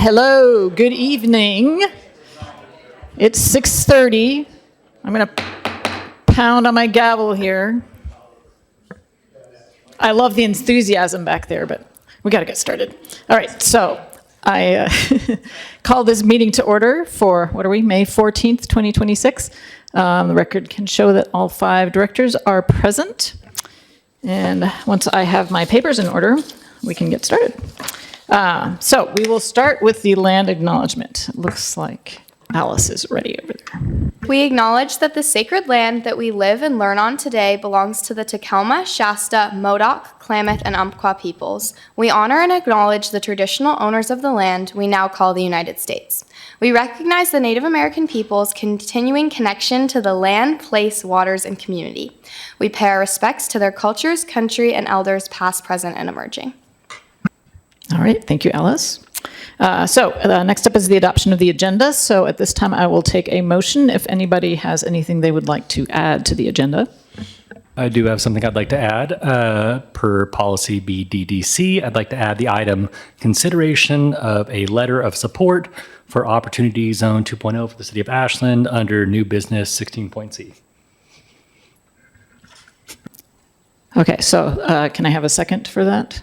hello, good evening. It's 6:30. I'm going to pound on my gavel here. I love the enthusiasm back there, but we got to get started. All right, so I call this meeting to order for, what are we, May 14th, 2026. The record can show that all 5 directors are present. And once I have my papers in order, we can get started. So we will start with the land acknowledgement. It looks like Alice is ready over there. We acknowledge that the sacred land that we live and learn on today belongs to the Takelma, Shasta, Modoc, Klamath, and Umpqua peoples. We honor and acknowledge the traditional owners of the land we now call the United States. We recognize the Native American people's continuing connection to the land, place, waters, and community. We pay our respects to their cultures, country, and elders past, present, and emerging. All right, thank you, Alice. Next up is the adoption of the agenda. So at this time, I will take a motion if anybody has anything they would like to add to the agenda. I do have something I'd like to add. Per policy BDDC, I'd like to add the item consideration of a letter of support for Opportunity Zone 2.0 for the City of Ashland under new business 16.c. Okay, so can I have a second for that?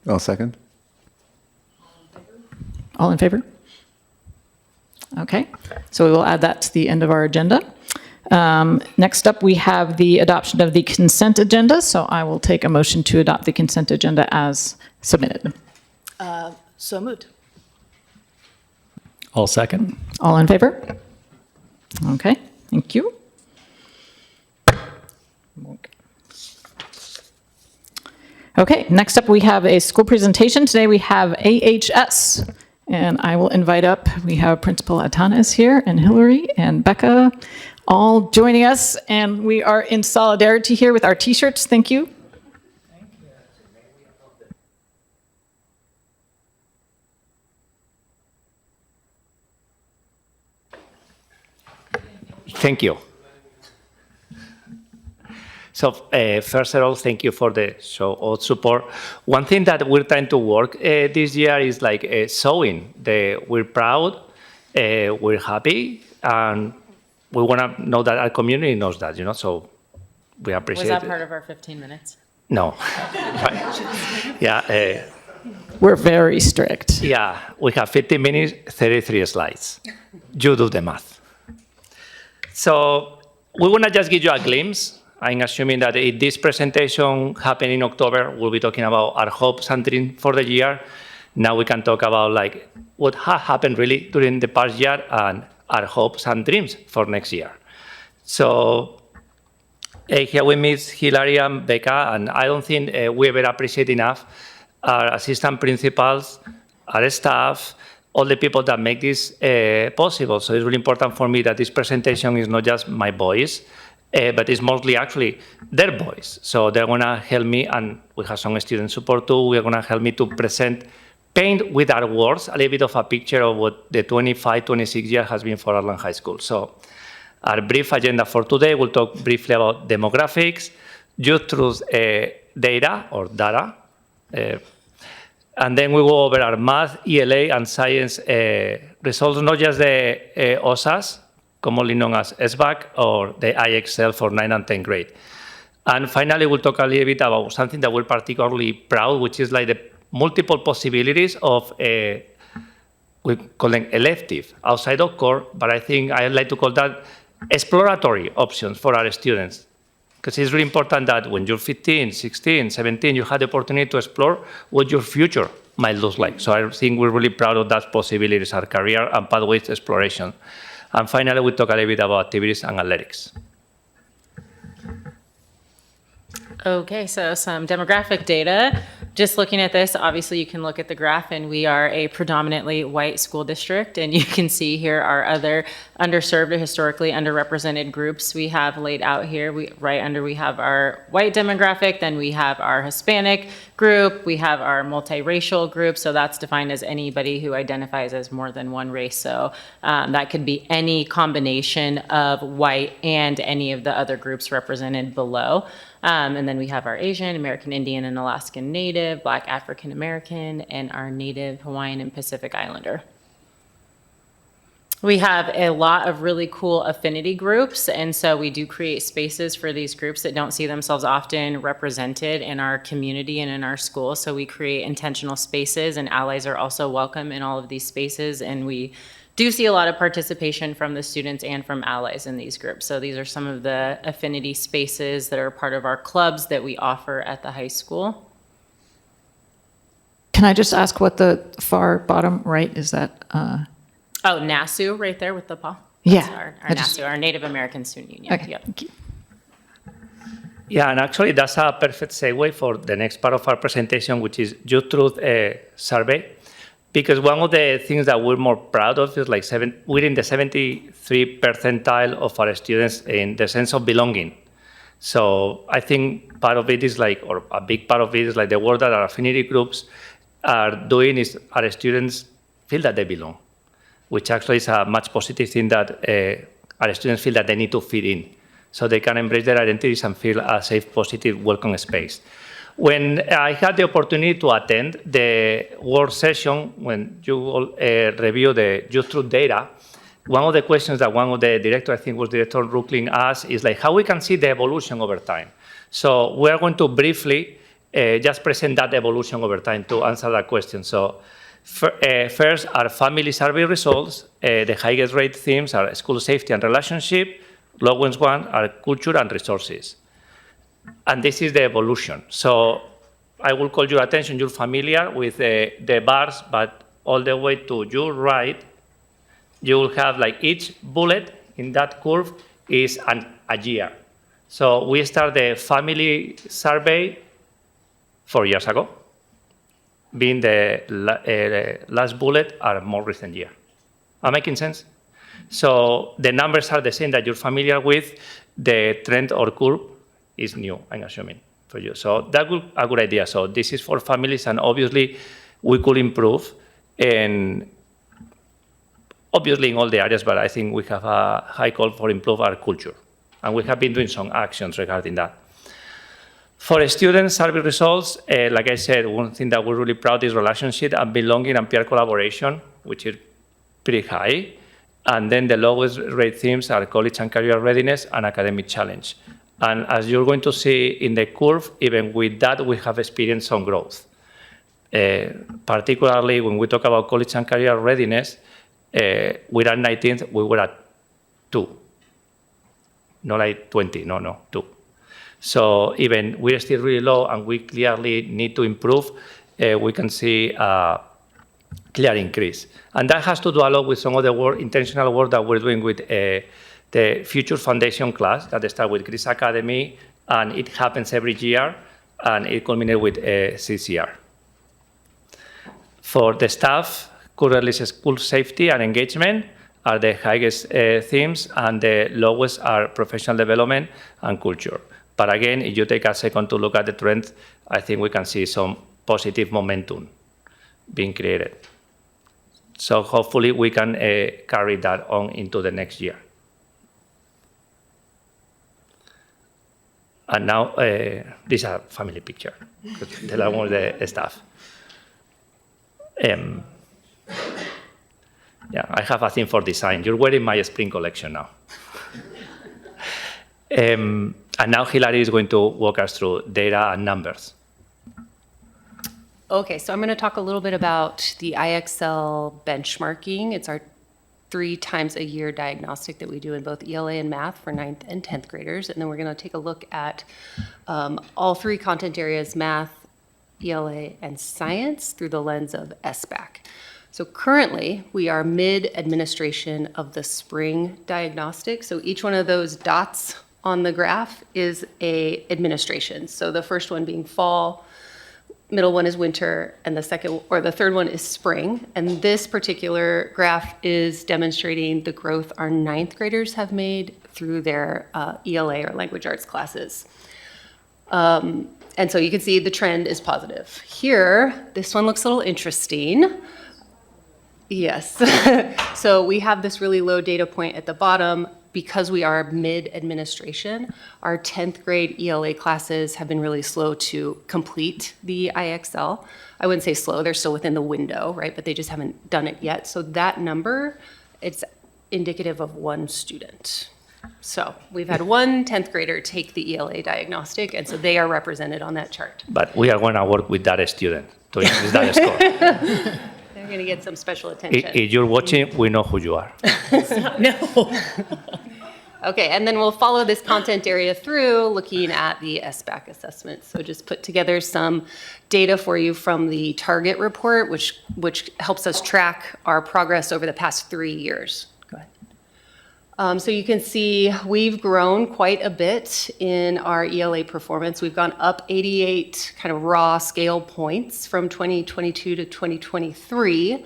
I'll second. All in favor? Okay, so we will add that to the end of our agenda. Next up, we have the adoption of the consent agenda. So I will take a motion to adopt the consent agenda as submitted. So moved. I'll second. All in favor? Okay, thank you. Okay, next up we have a school presentation. Today we have AHS, and I will invite up, we have Principal Atanas here, and Hillary and Becca all joining us, and we are in solidarity here with our t-shirts. Thank you. Thank you. So first of all, thank you for the show of support. One thing that we're trying to work this year is like showing that we're proud, we're happy, and we want to know that our community knows that, you know, so we appreciate it. Was that part of our 15 minutes? No. Yeah. We're very strict. Yeah, we have 15 minutes, 33 slides. You do the math. So we want to just give you a glimpse. I'm assuming that if this presentation happened in October, we'll be talking about our hopes and dreams for the year. Now we can talk about like what has happened really during the past year and our hopes and dreams for next year. So here we meet Hillary and Becca, and I don't think we ever appreciate enough our assistant principals, our staff, all the people that make this possible. So it's really important for me that this presentation is not just my voice, but it's mostly actually their voice. So they're going to help me, and we have some student support too. We're going to help me to paint with our words a little bit of a picture of what the 25, 26 year has been for Ashland High School. So our brief agenda for today, we'll talk briefly about demographics, youth truth data, and then we go over our math, ELA, and science results, not just the OSAS, commonly known as SBAC, or the IXL for 9th and 10th grade. And finally, we'll talk a little bit about something that we're particularly proud, which is like the multiple possibilities of, we call them elective, outside of core, but I think I like to call that exploratory options for our students. Because it's really important that when you're 15, 16, 17, you have the opportunity to explore what your future might look like. So I think we're really proud of that possibilities, our career and pathways exploration. And finally, we talk a little bit about activities and athletics. Okay, so some demographic data. Just looking at this, obviously you can look at the graph, and we are a predominantly white school district, and you can see here our other underserved or historically underrepresented groups we have laid out here. Right under we have our white demographic, then we have our Hispanic group, we have our multiracial group, so that's defined as anybody who identifies as more than one race. So that could be any combination of white and any of the other groups represented below. And then we have our Asian, American Indian, and Alaskan Native, Black African American, and our Native Hawaiian and Pacific Islander. We have a lot of really cool affinity groups, and so we do create spaces for these groups that don't see themselves often represented in our community and in our school. So we create intentional spaces, and allies are also welcome in all of these spaces, and we do see a lot of participation from the students and from allies in these groups. So these are some of the affinity spaces that are part of our clubs that we offer at the high school. Can I just ask what the far bottom right is that? Oh, NASU right there with the paw. Yeah. That's our I just- NASU, our Native American Student Union. Okay, Yep. thank you. Yeah, and actually that's a perfect segue for the next part of our presentation, which is Youth Truth Survey. Because one of the things that we're more proud of is like we're in the 73 percentile of our students in the sense of belonging. So I think part of it is like, or a big part of it is like the work that our affinity groups are doing is our students feel that they belong, which actually is a much positive thing that our students feel that they need to fit in, so they can embrace their identities and feel a safe, positive, welcome space. When I had the opportunity to attend the work session, when you all review the Youth Truth data, one of the questions that one of the directors, I think was Director Rooklin, asked is like how we can see the evolution over time. So we are going to briefly just present that evolution over time to answer that question. So first, our family survey results. The highest rate themes are school safety and relationship. Lowest one are culture and resources. And this is the evolution. So I will call your attention, you're familiar with the bars, but all the way to your right, you will have like each bullet in that curve is a year. So we start the family survey 4 years ago, being the last bullet are more recent year. Am I making sense? So the numbers are the same that you're familiar with. The trend or curve is new, I'm assuming, for you. So that's a good idea. So this is for families, and obviously we could improve, and obviously in all the areas, but I think we have a high call for improve our culture. And we have been doing some actions regarding that. For student survey results, like I said, one thing that we're really proud is relationship and belonging and peer collaboration, which is pretty high. And then the lowest rate themes are college and career readiness and academic challenge. And as you're going to see in the curve, even with that, we have experienced some growth. Particularly when we talk about college and career readiness, we're at 19th, we were at 2. Not like 20, no, 2. So even we're still really low and we clearly need to improve, we can see a clear increase. And that has to do a lot with some of the intentional work that we're doing with the Future Foundation class that starts with Chris Academy, and it happens every year, and it culminates with CCR. For the staff, currently school safety and engagement are the highest themes, and the lowest are professional development and culture. But again, if you take a second to look at the trend, I think we can see some positive momentum being created. So hopefully we can carry that on into the next year. And now, this is a family picture, the one with the staff. Yeah, I have a thing for design. You're wearing my spring collection now. And now Hilary is going to walk us through data and numbers. Okay, so I'm going to talk a little bit about the IXL benchmarking. It's our 3 times a year diagnostic that we do in both ELA and math for 9th and 10th graders. And then we're going to take a look at all 3 content areas, math, ELA, and science through the lens of SBAC. So currently, we are mid-administration of the spring diagnostic. So each one of those dots on the graph is a administration. So the first one being fall, middle one is winter, and the third one is spring. And this particular graph is demonstrating the growth our 9th graders have made through their ELA or language arts classes. And so you can see the trend is positive. Here, this one looks a little interesting. Yes. So we have this really low data point at the bottom. because we are mid-administration, our 10th grade ELA classes have been really slow to complete the IXL. I wouldn't say slow, they're still within the window, right? But they just haven't done it yet. So that number, it's indicative of one student. So we've had one 10th grader take the ELA diagnostic, and so they are represented on that chart. But we are going to work with that student to increase that score. They're going to get some special attention. If you're watching, we know who you are. Okay, and then we'll follow this content area through looking at the SBAC assessment. So just put together some data for you from the target report, which helps us track our progress over the past 3 years. Go ahead. So you can see we've grown quite a bit in our ELA performance. We've gone up 88 kind of raw scale points from 2022 to 2023.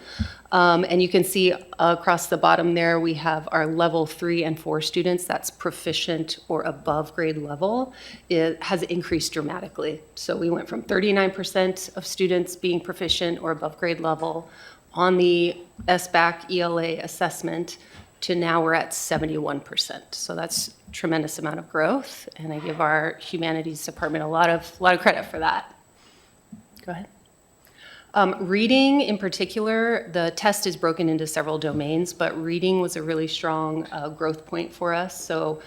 And you can see across the bottom there, we have our level 3 and 4 students, that's proficient or above grade level. It has increased dramatically. So we went from 39% of students being proficient or above grade level on the SBAC ELA assessment to now we're at 71%. So that's a tremendous amount of growth. And I give our humanities department a lot of credit for that. Go ahead. Reading in particular, the test is broken into several domains, but reading was a really strong growth point for us. So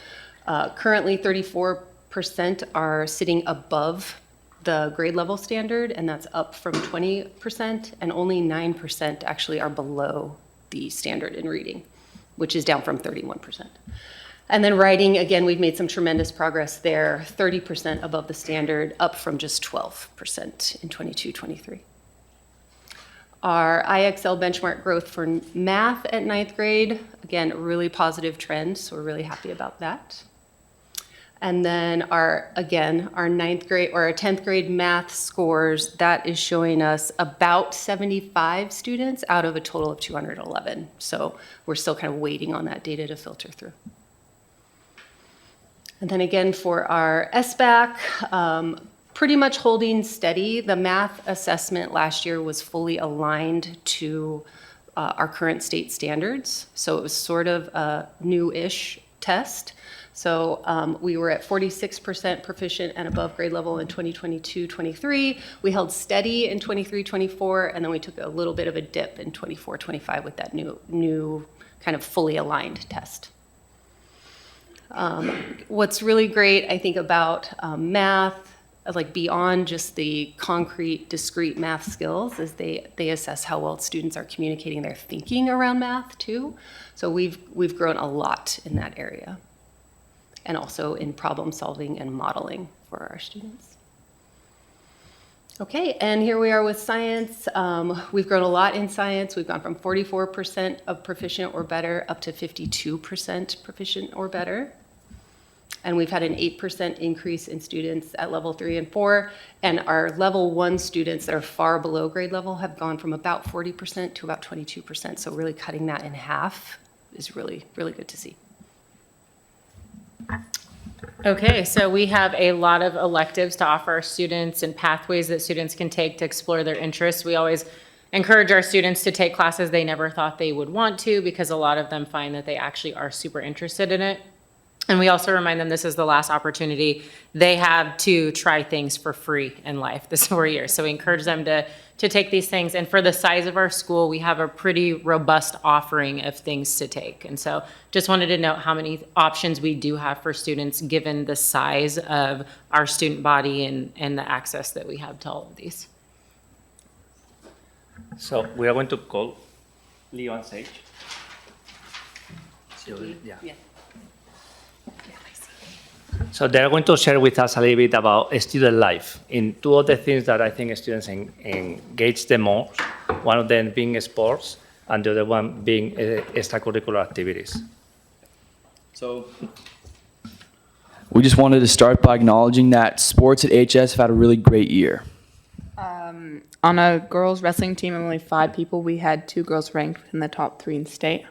currently 34% are sitting above the grade level standard, and that's up from 20%, and only 9% actually are below the standard in reading, which is down from 31%. And then writing, again, we've made some tremendous progress there, 30% above the standard, up from just 12% in 22-23. Our IXL benchmark growth for math at 9th grade, again, really positive trend, so we're really happy about that. And then our 9th grade or our 10th grade math scores, that is showing us about 75 students out of a total of 211. So we're still kind of waiting on that data to filter through. And then again, for our SBAC, pretty much holding steady. The math assessment last year was fully aligned to our current state standards. So it was sort of a new-ish test. So we were at 46% proficient and above grade level in 2022-23. We held steady in 23-24, and then we took a little bit of a dip in 24-25 with that new kind of fully aligned test. What's really great, I think, about math, like beyond just the concrete, discrete math skills, is they assess how well students are communicating their thinking around math too. So we've grown a lot in that area, and also in problem solving and modeling for our students. Okay, and here we are with science. We've grown a lot in science. We've gone from 44% of proficient or better up to 52% proficient or better. And we've had an 8% increase in students at level 3 and 4. And our level 1 students that are far below grade level have gone from about 40% to about 22%. So really cutting that in half is really, really good to see. Okay, so we have a lot of electives to offer our students and pathways that students can take to explore their interests. We always encourage our students to take classes they never thought they would want to, because a lot of them find that they actually are super interested in it. And we also remind them this is the last opportunity they have to try things for free in life this 4 years. So we encourage them to take these things. And for the size of our school, we have a pretty robust offering of things to take. And so just wanted to note how many options we do have for students given the size of our student body and the access that we have to all of these. So we are going to call Leo and Sage. Yeah. So they're going to share with us a little bit about student life in two of the things that I think students engage the most, one of them being sports and the other one being extracurricular activities. So we just wanted to start by acknowledging that sports at HS have had a really great year. On a girls wrestling team of only 5 people, we had 2 girls ranked in the top 3 in state.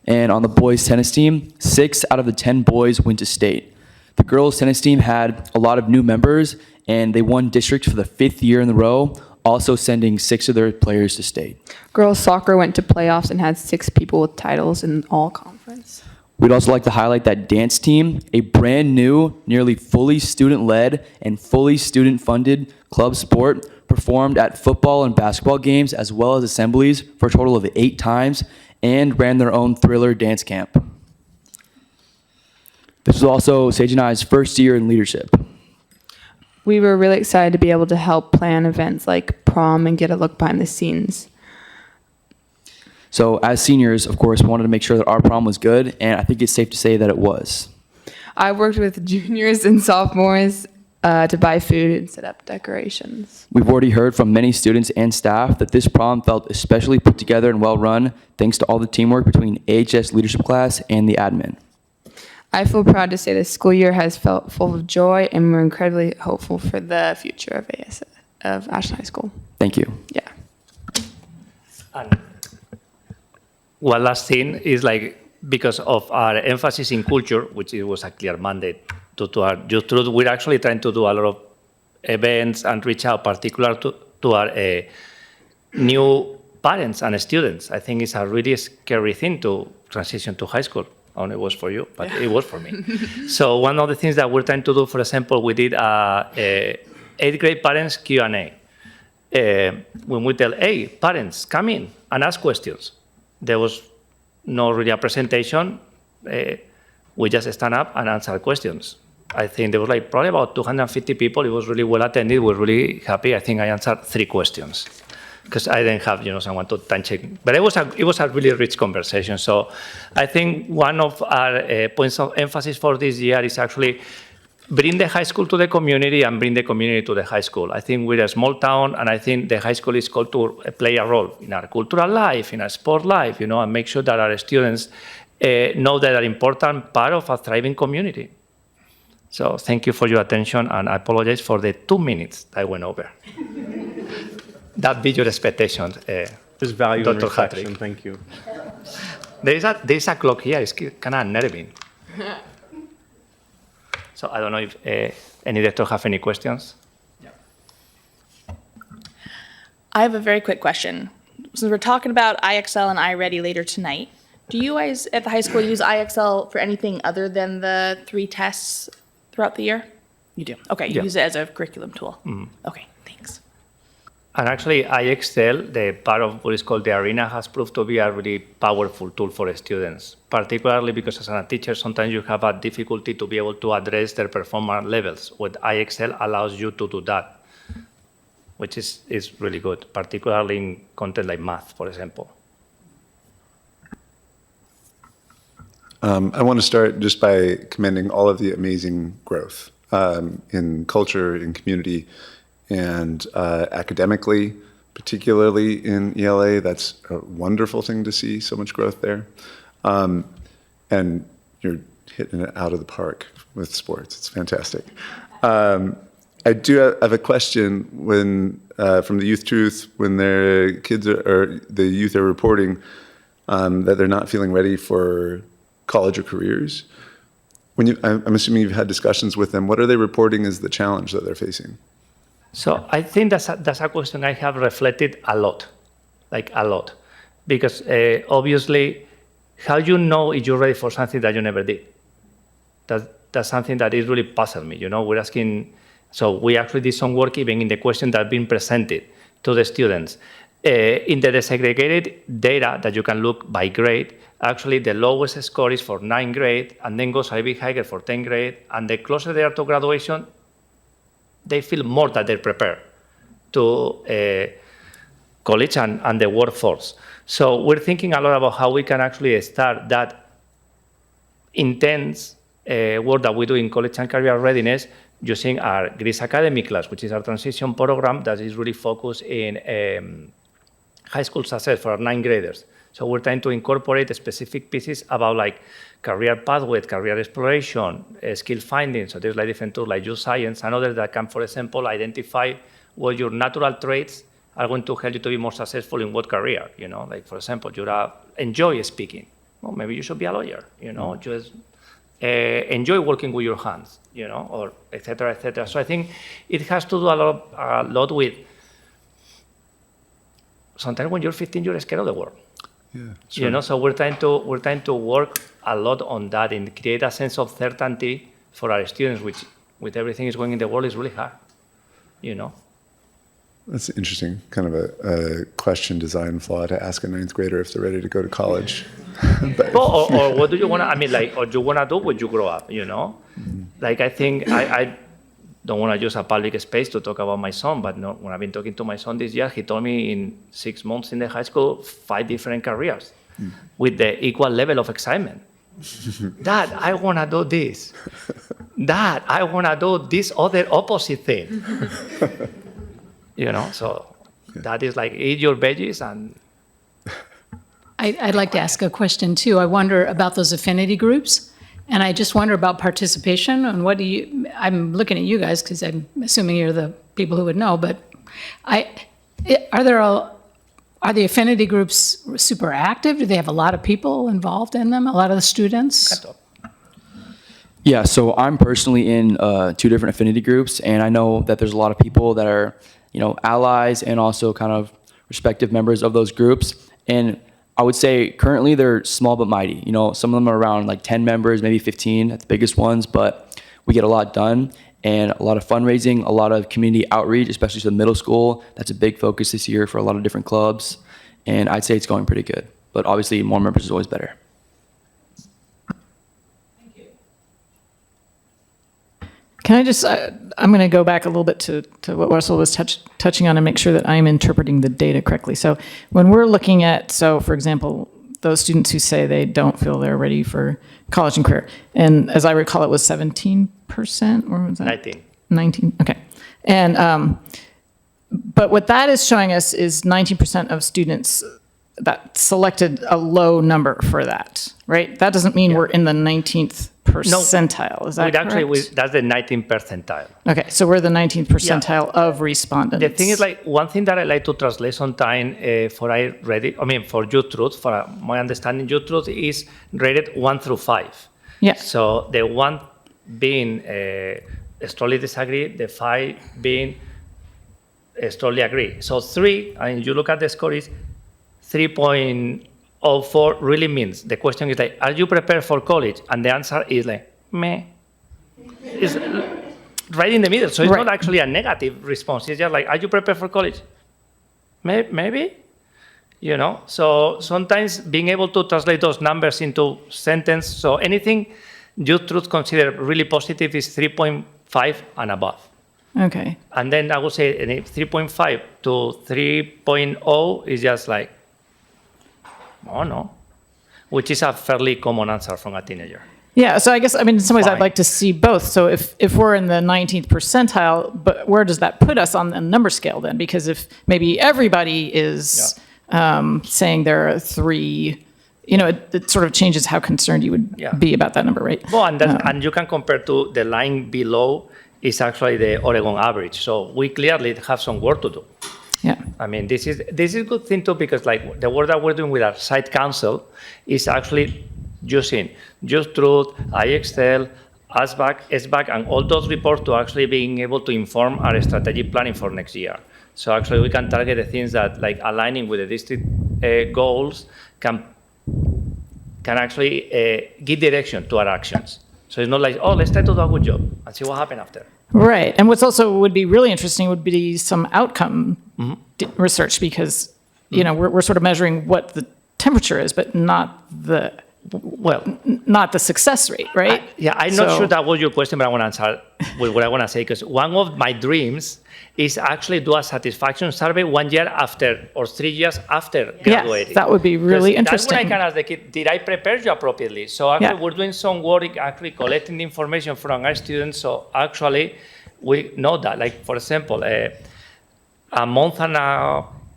And on the boys tennis team, 6 out of the 10 boys went to state. The girls tennis team had a lot of new members, and they won district for the 5th year in a row, also sending 6 of their players to state. Girls soccer went to playoffs and had 6 people with titles in all conference. We'd also like to highlight that dance team, a brand new, nearly fully student-led and fully student-funded club sport, performed at football and basketball games as well as assemblies for a total of 8 times and ran their own Thriller dance camp. This was also Sage and I's first year in leadership. We were really excited to be able to help plan events like prom and get a look behind the scenes. So as seniors, of course, we wanted to make sure that our prom was good, and I think it's safe to say that it was. I worked with juniors and sophomores to buy food and set up decorations. We've already heard from many students and staff that this prom felt especially put together and well run thanks to all the teamwork between AHS leadership class and the admin. I feel proud to say this school year has felt full of joy, and we're incredibly hopeful for the future of Ashland High School. Thank you. Yeah. And one last thing is like, because of our emphasis in culture, which it was a clear mandate to our youth truth, we're actually trying to do a lot of events and reach out particular to our new parents and students. I think it's a really scary thing to transition to high school. Only it was for you, but it was for me. So one of the things that we're trying to do, for example, we did a 8th grade parents Q&A. When we tell, hey, parents, come in and ask questions. There was no really a presentation. We just stand up and answer questions. I think there was like probably about 250 people. It was really well attended. We're really happy. I think I answered 3 questions because I didn't have someone to time check. But it was a really rich conversation. So I think one of our points of emphasis for this year is actually bring the high school to the community and bring the community to the high school. I think we're a small town, and I think the high school is called to play a role in our cultural life, in our sport life, and make sure that our students know that they're an important part of a thriving community. So thank you for your attention, and I apologize for the 2 minutes I went over. That be your expectations, There's value in Dr. reflection. Patrick. Thank you. There is a clock here. It's kind of unnerving. So I don't know if any director have any questions. I have a very quick question. Since we're talking about IXL and iReady later tonight, do you guys at the high school use IXL for anything other than the 3 tests throughout the year? You do? Okay, you Yeah. use it as a curriculum tool? Okay, thanks. And actually, IXL, the part of what is called the arena, has proved to be a really powerful tool for students, particularly because as a teacher, sometimes you have a difficulty to be able to address their performance levels. What IXL allows you to do that, which is really good, particularly in content like math, for example. I want to start just by commending all of the amazing growth in culture, in community, and academically, particularly in ELA. That's a wonderful thing to see, so much growth there. And you're hitting it out of the park with sports. It's fantastic. I do have a question from the Youth Truth when their kids or the youth are reporting that they're not feeling ready for college or careers. I'm assuming you've had discussions with them. What are they reporting is the challenge that they're facing? So I think that's a question I have reflected a lot, because obviously, how you know if you're ready for something that you never did? That's something that is really puzzled me. We're asking, so we actually did some work even in the question that have been presented to the students. In the desegregated data that you can look by grade, actually the lowest score is for 9th grade, and then goes a bit higher for 10th grade, and the closer they are to graduation, they feel more that they're prepared to college and the workforce. So we're thinking a lot about how we can actually start that intense work that we do in college and career readiness using our GRIS Academy class, which is our transition program that is really focused in high school success for our 9th graders. So we're trying to incorporate specific pieces about career pathway, career exploration, skill finding. So there's different tools like Use Science and others that can, for example, identify what your natural traits are going to help you to be more successful in what career. For example, you enjoy speaking. Well, maybe you should be a lawyer. Just enjoy working with your hands. Or et cetera, et cetera. So I think it has to do a lot with. Sometimes when you're 15, you're scared of the world. So we're trying to work a lot on that and create a sense of certainty for our students, which with everything is going in the world is really hard. That's interesting, kind of a question design flaw to ask a ninth grader if they're ready to go to college. But, or what do you want to, or you want to do when you grow up, Like, I think I don't want to use a public space to talk about my son, but when I've been talking to my son this year, he told me in 6 months in the high school, 5 different careers with the equal level of excitement. Dad, I want to do this. Dad, I want to do this other opposite thing. So that is like, eat your veggies and... I'd like to ask a question too. I wonder about those affinity groups, and I just wonder about participation. And I'm looking at you guys because I'm assuming you're the people who would know, but are the affinity groups super active? Do they have a lot of people involved in them? A lot of the students? Yeah, so I'm personally in 2 different affinity groups, and I know that there's a lot of people that are, allies and also kind of respective members of those groups. And I would say currently they're small but mighty. Some of them are around like 10 members, maybe 15 at the biggest ones, but we get a lot done and a lot of fundraising, a lot of community outreach, especially to the middle school. That's a big focus this year for a lot of different clubs. And I'd say it's going pretty good, but obviously more members is always better. Can I just, I'm going to go back a little bit to what Russell was touching on and make sure that I'm interpreting the data correctly. So when we're looking at, for example, those students who say they don't feel they're ready for college and career, and as I recall, it was 17%, or was that? 19. 19, okay. And, but what that is showing us is 19% of students that selected a low number for that, right? That doesn't mean we're in the 19th percentile, is that correct? That's the 19th percentile. Okay, so we're the 19th percentile of respondents. The thing is, like, one thing that I like to translate sometimes for Youth Truth, for my understanding, Youth Truth is rated 1 through 5. Yeah. So the 1 being strongly disagree, the 5 being strongly agree. So 3, and you look at the score, is 3.04 really means, the question is like, are you prepared for college? And the answer is like, meh. It's right in the middle. So it's not actually a negative response. It's just like, are you prepared for college? Maybe. So sometimes being able to translate those numbers into sentence, so anything Youth Truth consider really positive is 3.5 and above. Okay. And then I would say 3.5 to 3.0 is just like, oh no, which is a fairly common answer from a teenager. Yeah, so I guess, in some ways I'd like to see both. So if we're in the 19th percentile, but where does that put us on the number scale then? Because if maybe everybody is saying there are 3, it sort of changes how concerned you would be about that number, right? Well, and you can compare to the line below is actually the Oregon average. So we clearly have some work to do. Yeah. This is a good thing too, because like the work that we're doing with our site council is actually using Youth Truth, IXL, SBAC, and all those reports to actually being able to inform our strategic planning for next year. So actually we can target the things that, like, aligning with the district goals can actually give direction to our actions. So it's not like, oh, let's try to do a good job and see what happens after. Right. And what's also would be really interesting would be some outcome research, because, we're sort of measuring what the temperature is, but not the success rate, right? I'm not sure that was your question, but I want to answer with what I want to say, because one of my dreams is actually do a satisfaction survey 1 year after or 3 years after graduating. Yes, that would be really interesting. That's when I can ask the kid, did I prepare you appropriately? So actually we're doing some work actually collecting the information from our students. So actually we know that, like, for example, a month and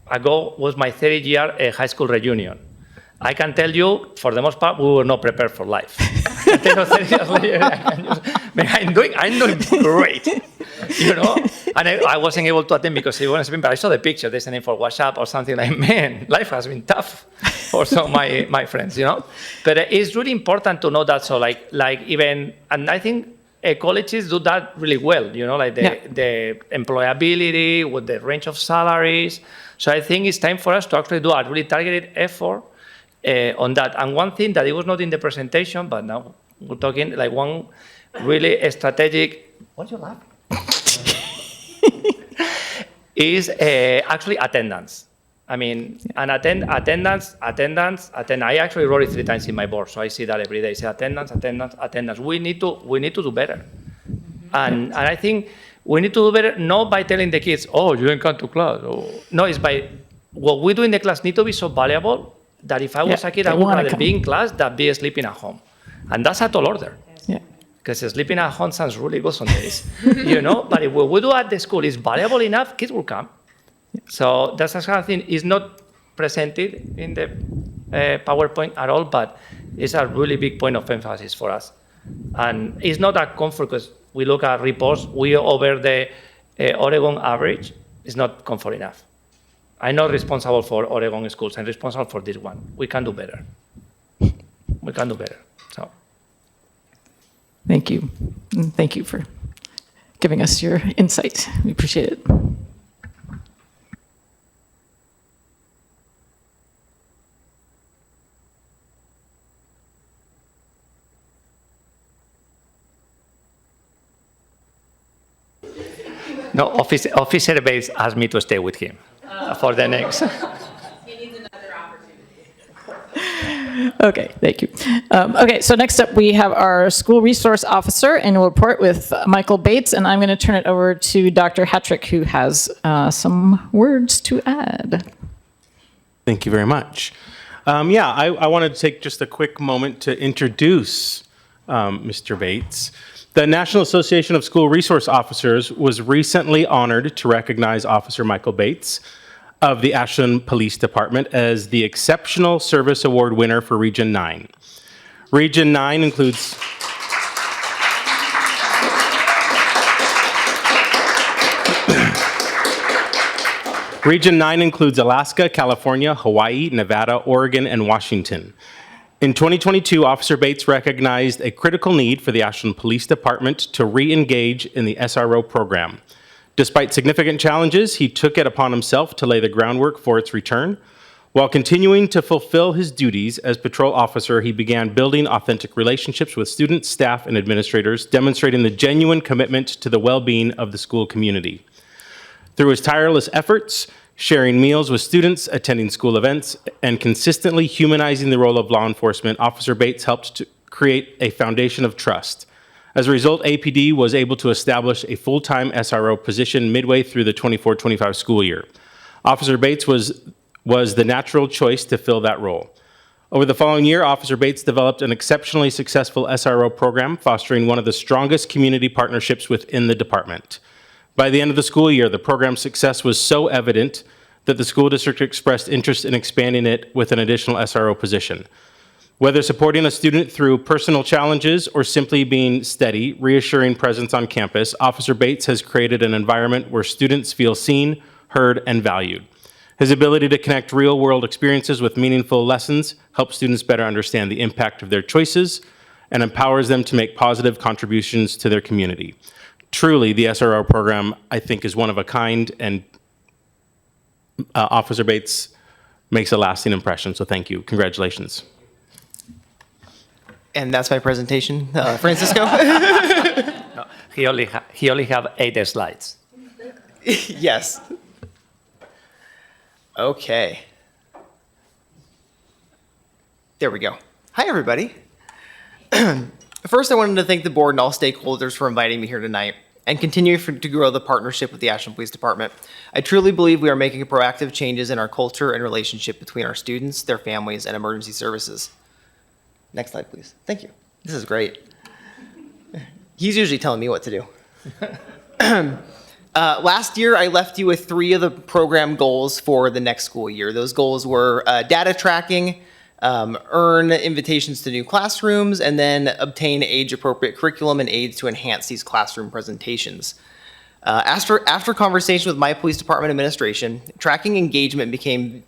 ago was my 3rd year high school reunion. I can tell you, for the most part, we were not prepared for life. 30 years later, I'm doing great, And I wasn't able to attend because it wasn't, but I saw the picture. They sent it for WhatsApp or something like, man, life has been tough for some of my friends, But it's really important to know that. So like even, and I think colleges do that really well, like the employability with the range of salaries. So I think it's time for us to actually do a really targeted effort on that. And one thing that it was not in the presentation, but now we're talking like one really strategic. What's your laugh? Is actually attendance. I mean, and attendance. I actually wrote it 3 times in my board, so I see that every day. Say attendance. We need to do better, and I think we need to do better not by telling the kids, oh, you didn't come to class. No, it's by what we do in the class need to be so valuable that if I was a kid, I would rather be in class than be sleeping at home, and that's a tall order. Yeah. Because sleeping at home sounds really good some days, But if what we do at the school is valuable enough, kids will come. So that's the kind of thing. It's not presented in the PowerPoint at all, but it's a really big point of emphasis for us. And it's not a comfort because we look at reports, we over the Oregon average. It's not comfort enough. I'm not responsible for Oregon schools. I'm responsible for this one. We can do better. We can do better. So. Thank you. And thank you for giving us your insight. We appreciate it. No, Officer Bates asked me to stay with him for the next. He needs another opportunity. Okay, thank you. Okay, so next up we have our School Resource Officer Annual Report with Michael Bates, and I'm going to turn it over to Dr. Hattrick, who has some words to add. Thank you very much. I wanted to take just a quick moment to introduce Mr. Bates. The National Association of School Resource Officers was recently honored to recognize Officer Michael Bates of the Ashland Police Department as the Exceptional Service Award winner for Region 9. Region 9 includes Region 9 includes Alaska, California, Hawaii, Nevada, Oregon, and Washington. In 2022, Officer Bates recognized a critical need for the Ashland Police Department to re-engage in the SRO program. Despite significant challenges, he took it upon himself to lay the groundwork for its return. While continuing to fulfill his duties as patrol officer, he began building authentic relationships with students, staff, and administrators, demonstrating the genuine commitment to the well-being of the school community. Through his tireless efforts, sharing meals with students, attending school events, and consistently humanizing the role of law enforcement, Officer Bates helped to create a foundation of trust. As a result, APD was able to establish a full-time SRO position midway through the 24-25 school year. Officer Bates was the natural choice to fill that role. Over the following year, Officer Bates developed an exceptionally successful SRO program, fostering one of the strongest community partnerships within the department. By the end of the school year, the program's success was so evident that the school district expressed interest in expanding it with an additional SRO position. Whether supporting a student through personal challenges or simply being steady, reassuring presence on campus, Officer Bates has created an environment where students feel seen, heard, and valued. His ability to connect real-world experiences with meaningful lessons helps students better understand the impact of their choices and empowers them to make positive contributions to their community. Truly, the SRO program, I think, is one of a kind, and Officer Bates makes a lasting impression, so thank you. Congratulations. And that's my presentation, Francisco. No, he only have 8 slides. Yes. Okay. There we go. Hi, everybody. First, I wanted to thank the board and all stakeholders for inviting me here tonight and continue to grow the partnership with the Ashland Police Department. I truly believe we are making proactive changes in our culture and relationship between our students, their families, and emergency services. Next slide, please. Thank you. This is great. He's usually telling me what to do. Last year, I left you with 3 of the program goals for the next school year. Those goals were data tracking, earn invitations to new classrooms, and then obtain age-appropriate curriculum and aids to enhance these classroom presentations. After conversation with my police department administration, tracking engagement became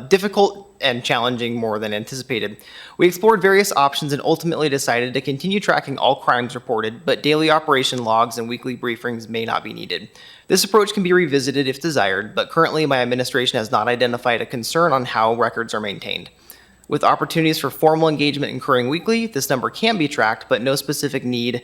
difficult and challenging more than anticipated. We explored various options and ultimately decided to continue tracking all crimes reported, but daily operation logs and weekly briefings may not be needed. This approach can be revisited if desired, but currently my administration has not identified a concern on how records are maintained. With opportunities for formal engagement occurring weekly, this number can be tracked, but no specific need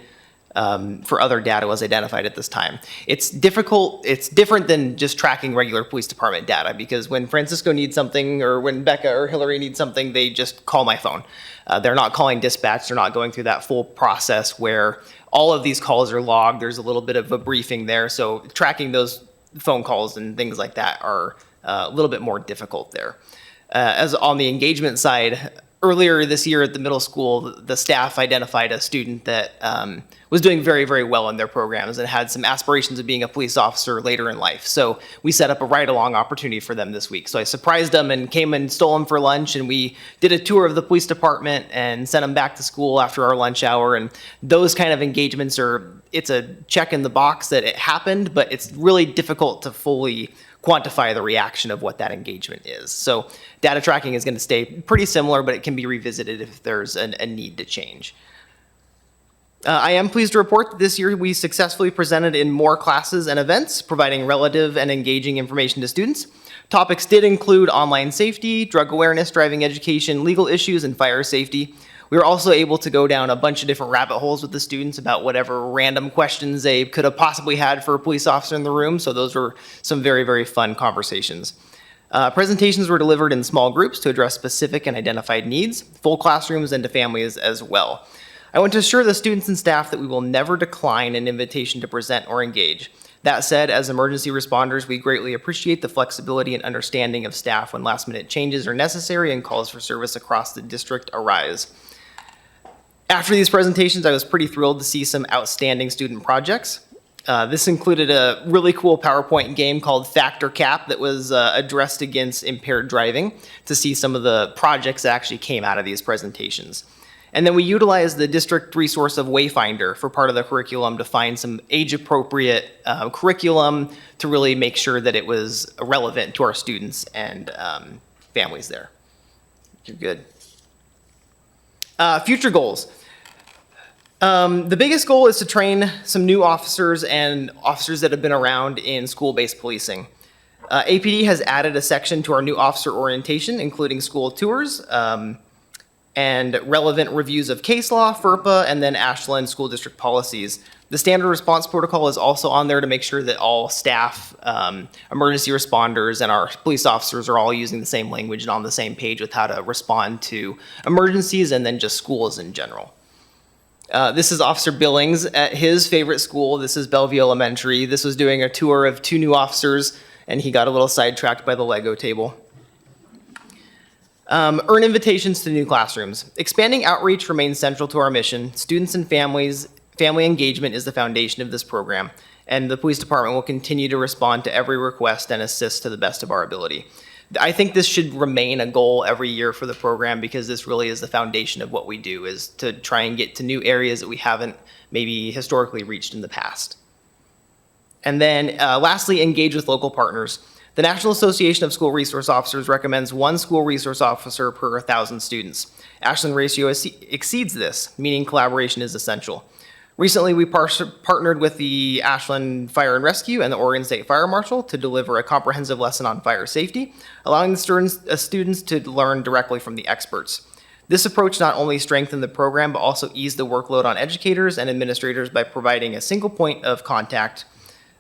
for other data was identified at this time. It's different than just tracking regular police department data, because when Francisco needs something or when Becca or Hillary need something, they just call my phone. They're not calling dispatch, they're not going through that full process where all of these calls are logged, there's a little bit of a briefing there, so tracking those phone calls and things like that are a little bit more difficult there. As on the engagement side, earlier this year at the middle school, the staff identified a student that was doing very, very well in their programs and had some aspirations of being a police officer later in life. So we set up a ride-along opportunity for them this week. So I surprised them and came and stole them for lunch, and we did a tour of the police department and sent them back to school after our lunch hour. And those kind of engagements it's a check in the box that it happened, but it's really difficult to fully quantify the reaction of what that engagement is. So data tracking is going to stay pretty similar, but it can be revisited if there's a need to change. I am pleased to report that this year we successfully presented in more classes and events, providing relative and engaging information to students. Topics did include online safety, drug awareness, driving education, legal issues, and fire safety. We were also able to go down a bunch of different rabbit holes with the students about whatever random questions they could have possibly had for a police officer in the room. So those were some very, very fun conversations. Presentations were delivered in small groups to address specific and identified needs, full classrooms, and to families as well. I want to assure the students and staff that we will never decline an invitation to present or engage. That said, as emergency responders, we greatly appreciate the flexibility and understanding of staff when last-minute changes are necessary and calls for service across the district arise. After these presentations, I was pretty thrilled to see some outstanding student projects. This included a really cool PowerPoint game called Fact or Cap that was addressed against impaired driving, to see some of the projects that actually came out of these presentations. And then we utilized the district resource of Wayfinder for part of the curriculum to find some age-appropriate curriculum to really make sure that it was relevant to our students and families there. You're good. Future goals. The biggest goal is to train some new officers and officers that have been around in school-based policing. APD has added a section to our new officer orientation, including school tours, and relevant reviews of case law, FERPA, and then Ashland school district policies. The standard response protocol is also on there to make sure that all staff, emergency responders, and our police officers are all using the same language and on the same page with how to respond to emergencies and then just schools in general. This is Officer Billings at his favorite school. This is Bellevue Elementary. This was doing a tour of 2 new officers, and he got a little sidetracked by the Lego table. Earn invitations to new classrooms. Expanding outreach remains central to our mission. Students and family engagement is the foundation of this program, and the police department will continue to respond to every request and assist to the best of our ability. I think this should remain a goal every year for the program, because this really is the foundation of what we do, is to try and get to new areas that we haven't maybe historically reached in the past. And then lastly, engage with local partners. The National Association of School Resource Officers recommends 1 school resource officer per 1,000 students. Ashland ratio exceeds this, meaning collaboration is essential. Recently, we partnered with the Ashland Fire and Rescue and the Oregon State Fire Marshal to deliver a comprehensive lesson on fire safety, allowing the students to learn directly from the experts. This approach not only strengthened the program, but also eased the workload on educators and administrators by providing a single point of contact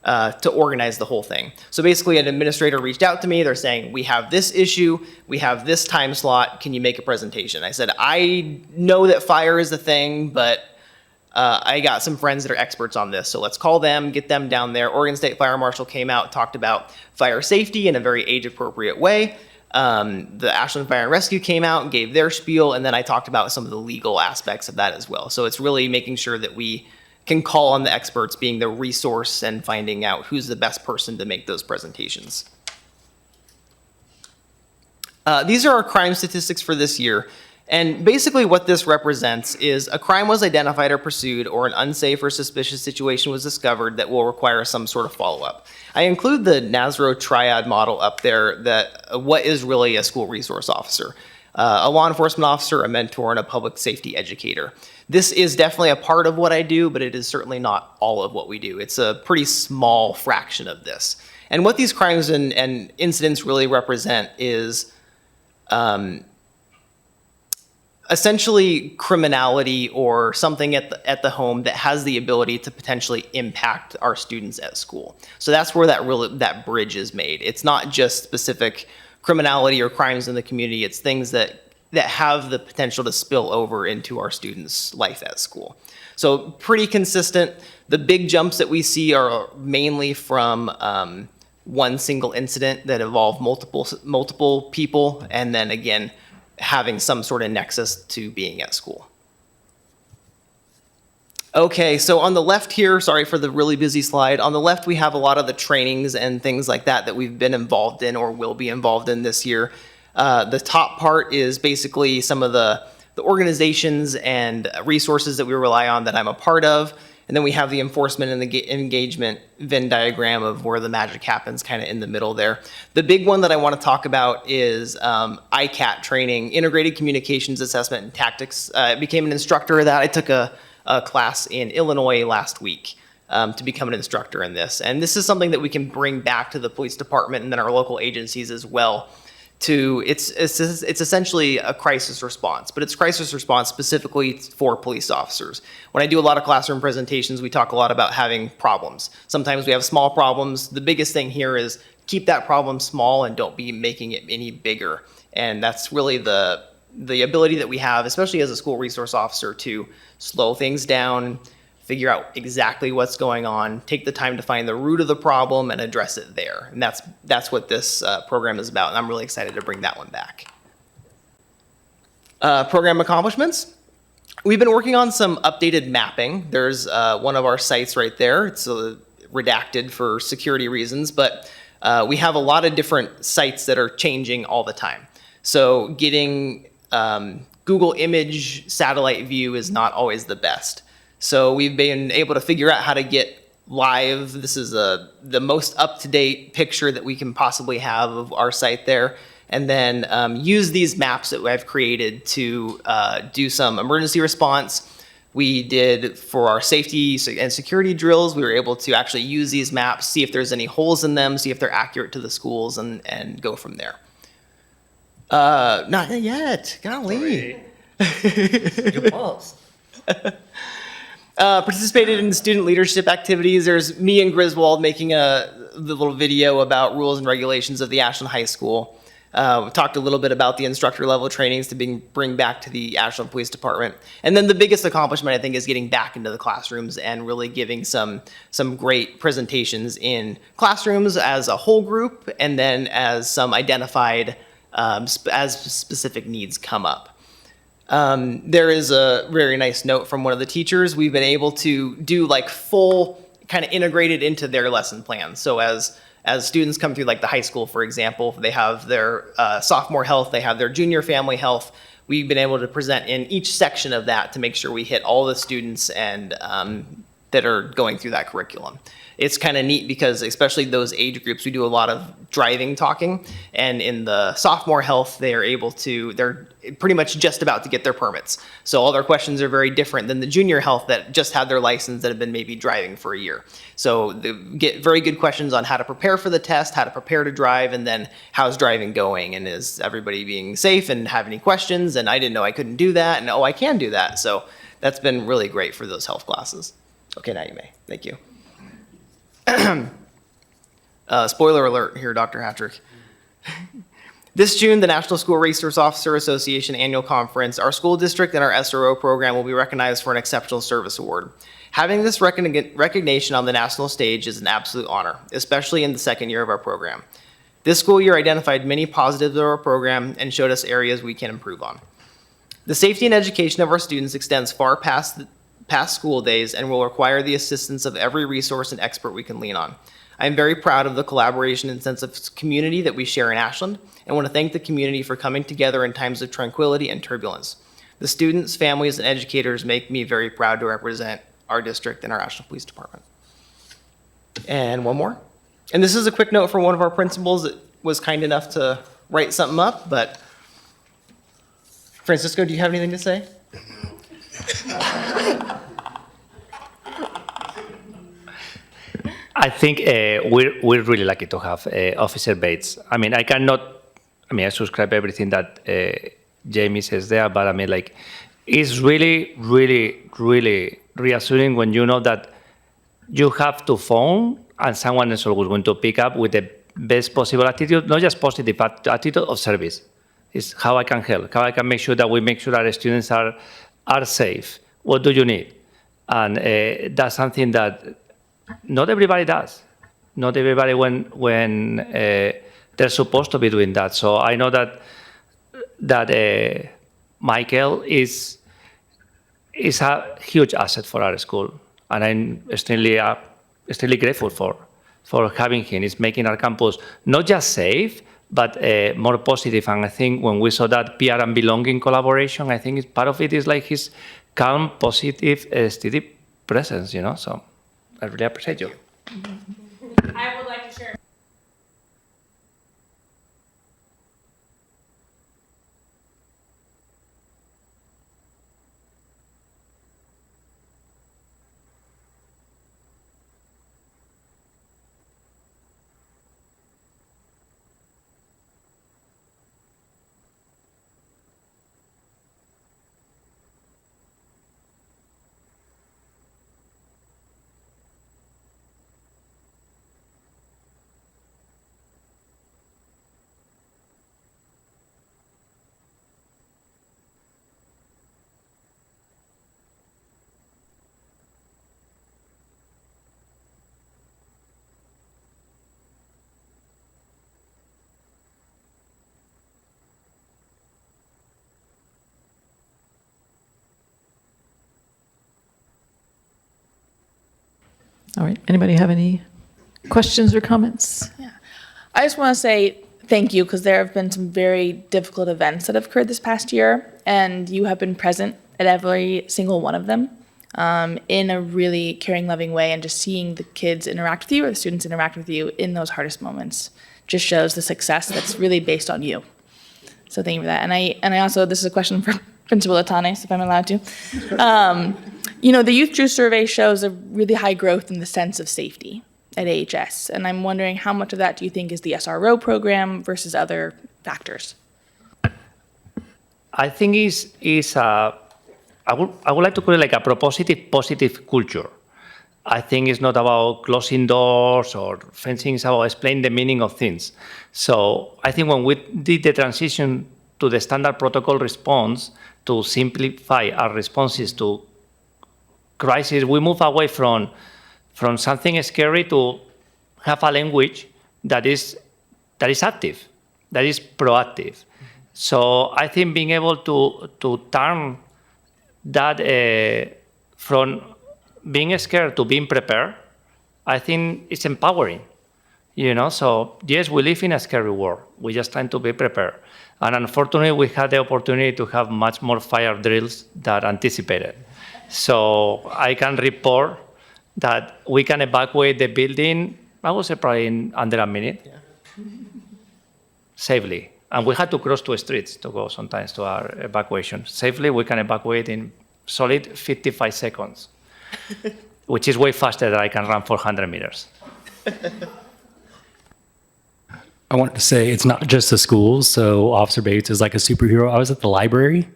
to organize the whole thing. So basically, an administrator reached out to me. They're saying, we have this issue, we have this time slot, can you make a presentation? I said, I know that fire is a thing, but I got some friends that are experts on this, so let's call them, get them down there. Oregon State Fire Marshal came out, talked about fire safety in a very age-appropriate way. The Ashland Fire and Rescue came out and gave their spiel, and then I talked about some of the legal aspects of that as well. So it's really making sure that we can call on the experts, being the resource and finding out who's the best person to make those presentations. These are our crime statistics for this year. And basically what this represents is a crime was identified or pursued, or an unsafe or suspicious situation was discovered that will require some sort of follow-up. I include the NASRO triad model up there, that what is really a school resource officer? A law enforcement officer, a mentor, and a public safety educator. This is definitely a part of what I do, but it is certainly not all of what we do. It's a pretty small fraction of this. And what these crimes and incidents really represent is essentially criminality or something at the home that has the ability to potentially impact our students at school. So that's where that bridge is made. It's not just specific criminality or crimes in the community. It's things that have the potential to spill over into our students' life at school. So pretty consistent. The big jumps that we see are mainly from one single incident that involved multiple people, and then again, having some sort of nexus to being at school. Okay, so on the left here, sorry for the really busy slide, on the left we have a lot of the trainings and things like that we've been involved in or will be involved in this year. The top part is basically some of the organizations and resources that we rely on that I'm a part of. And then we have the enforcement and the engagement Venn diagram of where the magic happens kind of in the middle there. The big one that I want to talk about is ICAT training, Integrated Communications Assessment and Tactics. I became an instructor of that. I took a class in Illinois last week to become an instructor in this. And this is something that we can bring back to the police department and then our local agencies as well. It's essentially a crisis response, but it's crisis response specifically for police officers. When I do a lot of classroom presentations, we talk a lot about having problems. Sometimes we have small problems. The biggest thing here is keep that problem small and don't be making it any bigger. And that's really the ability that we have, especially as a school resource officer, to slow things down, figure out exactly what's going on, take the time to find the root of the problem and address it there. And that's what this program is about, and I'm really excited to bring that one back. Program accomplishments. We've been working on some updated mapping. There's one of our sites right there. It's redacted for security reasons, but we have a lot of different sites that are changing all the time. So getting Google image satellite view is not always the best. So we've been able to figure out how to get live. This is the most up-to-date picture that we can possibly have of our site there. And then use these maps that I've created to do some emergency response. We did for our safety and security drills, we were able to actually use these maps, see if there's any holes in them, see if they're accurate to the schools, and go from there. Not yet, golly. You paused. Participated in student leadership activities. There's me and Griswold making the little video about rules and regulations of the Ashland High School. We talked a little bit about the instructor level trainings to bring back to the Ashland Police Department. And then the biggest accomplishment, I think, is getting back into the classrooms and really giving some great presentations in classrooms as a whole group, and then as some identified as specific needs come up. There is a very nice note from one of the teachers. We've been able to do like full kind of integrated into their lesson plan. So as students come through like the high school, for example, they have their sophomore health, they have their junior family health. We've been able to present in each section of that to make sure we hit all the students and that are going through that curriculum. It's kind of neat because especially those age groups, we do a lot of driving talking, and in the sophomore health, they're pretty much just about to get their permits. So all their questions are very different than the junior health that just had their license that have been maybe driving for a year. So they get very good questions on how to prepare for the test, how to prepare to drive, and then how's driving going, and is everybody being safe, and have any questions, and I didn't know I couldn't do that, and oh, I can do that. So that's been really great for those health classes. Okay, now you may. Thank you. Spoiler alert here, Dr. Hattrick. This June, the National School Resource Officer Association Annual Conference, our school district and our SRO program will be recognized for an Exceptional Service Award. Having this recognition on the national stage is an absolute honor, especially in the second year of our program. This school year identified many positives of our program and showed us areas we can improve on. The safety and education of our students extends far past school days and will require the assistance of every resource and expert we can lean on. I am very proud of the collaboration and sense of community that we share in Ashland, and want to thank the community for coming together in times of tranquility and turbulence. The students, families, and educators make me very proud to represent our district and our Ashland Police Department. And one more. And this is a quick note from one of our principals that was kind enough to write something up, but Francisco, do you have anything to say? I think we're really lucky to have Officer Bates. I subscribe everything that Jamie says there, but I mean, like, it's really, really, really reassuring when you know that you have to phone and someone is always going to pick up with the best possible attitude, not just positive, but attitude of service. It's how I can help, how I can make sure that we make sure that our students are safe. What do you need? And that's something that not everybody does. Not everybody when they're supposed to be doing that. So I know that Michael is a huge asset for our school, and I'm extremely grateful for having him. It's making our campus not just safe, but more positive. And I think when we saw that PR and belonging collaboration, I think part of it is like his calm, positive, steady presence. So I really appreciate you. I would like to share. All right, anybody have any questions or comments? I just want to say thank you because there have been some very difficult events that have occurred this past year, and you have been present at every single one of them in a really caring, loving way, and just seeing the kids interact with you or the students interact with you in those hardest moments just shows the success that's really based on you. So thank you for that. And I also, this is a question for Principal Atanes, if I'm allowed to. The Youth Juice Survey shows a really high growth in the sense of safety at AHS. And I'm wondering how much of that do you think is the SRO program versus other factors? I think I would like to call it like a positive culture. I think it's not about closing doors or fencing, it's about explaining the meaning of things. So I think when we did the transition to the standard protocol response to simplify our responses to crisis, we move away from something scary to have a language that is active, that is proactive. So I think being able to turn that from being scared to being prepared, I think it's empowering. So yes, we live in a scary world. We're just trying to be prepared. And unfortunately, we had the opportunity to have much more fire drills than anticipated. So I can report that we can evacuate the building, I would say probably in under a minute, safely. And we had to cross 2 streets to go sometimes to our evacuation. Safely, we can evacuate in solid 55 seconds, which is way faster than I can run 400 meters. I wanted to say it's not just the schools. So Officer Bates is like a superhero. I was at the library,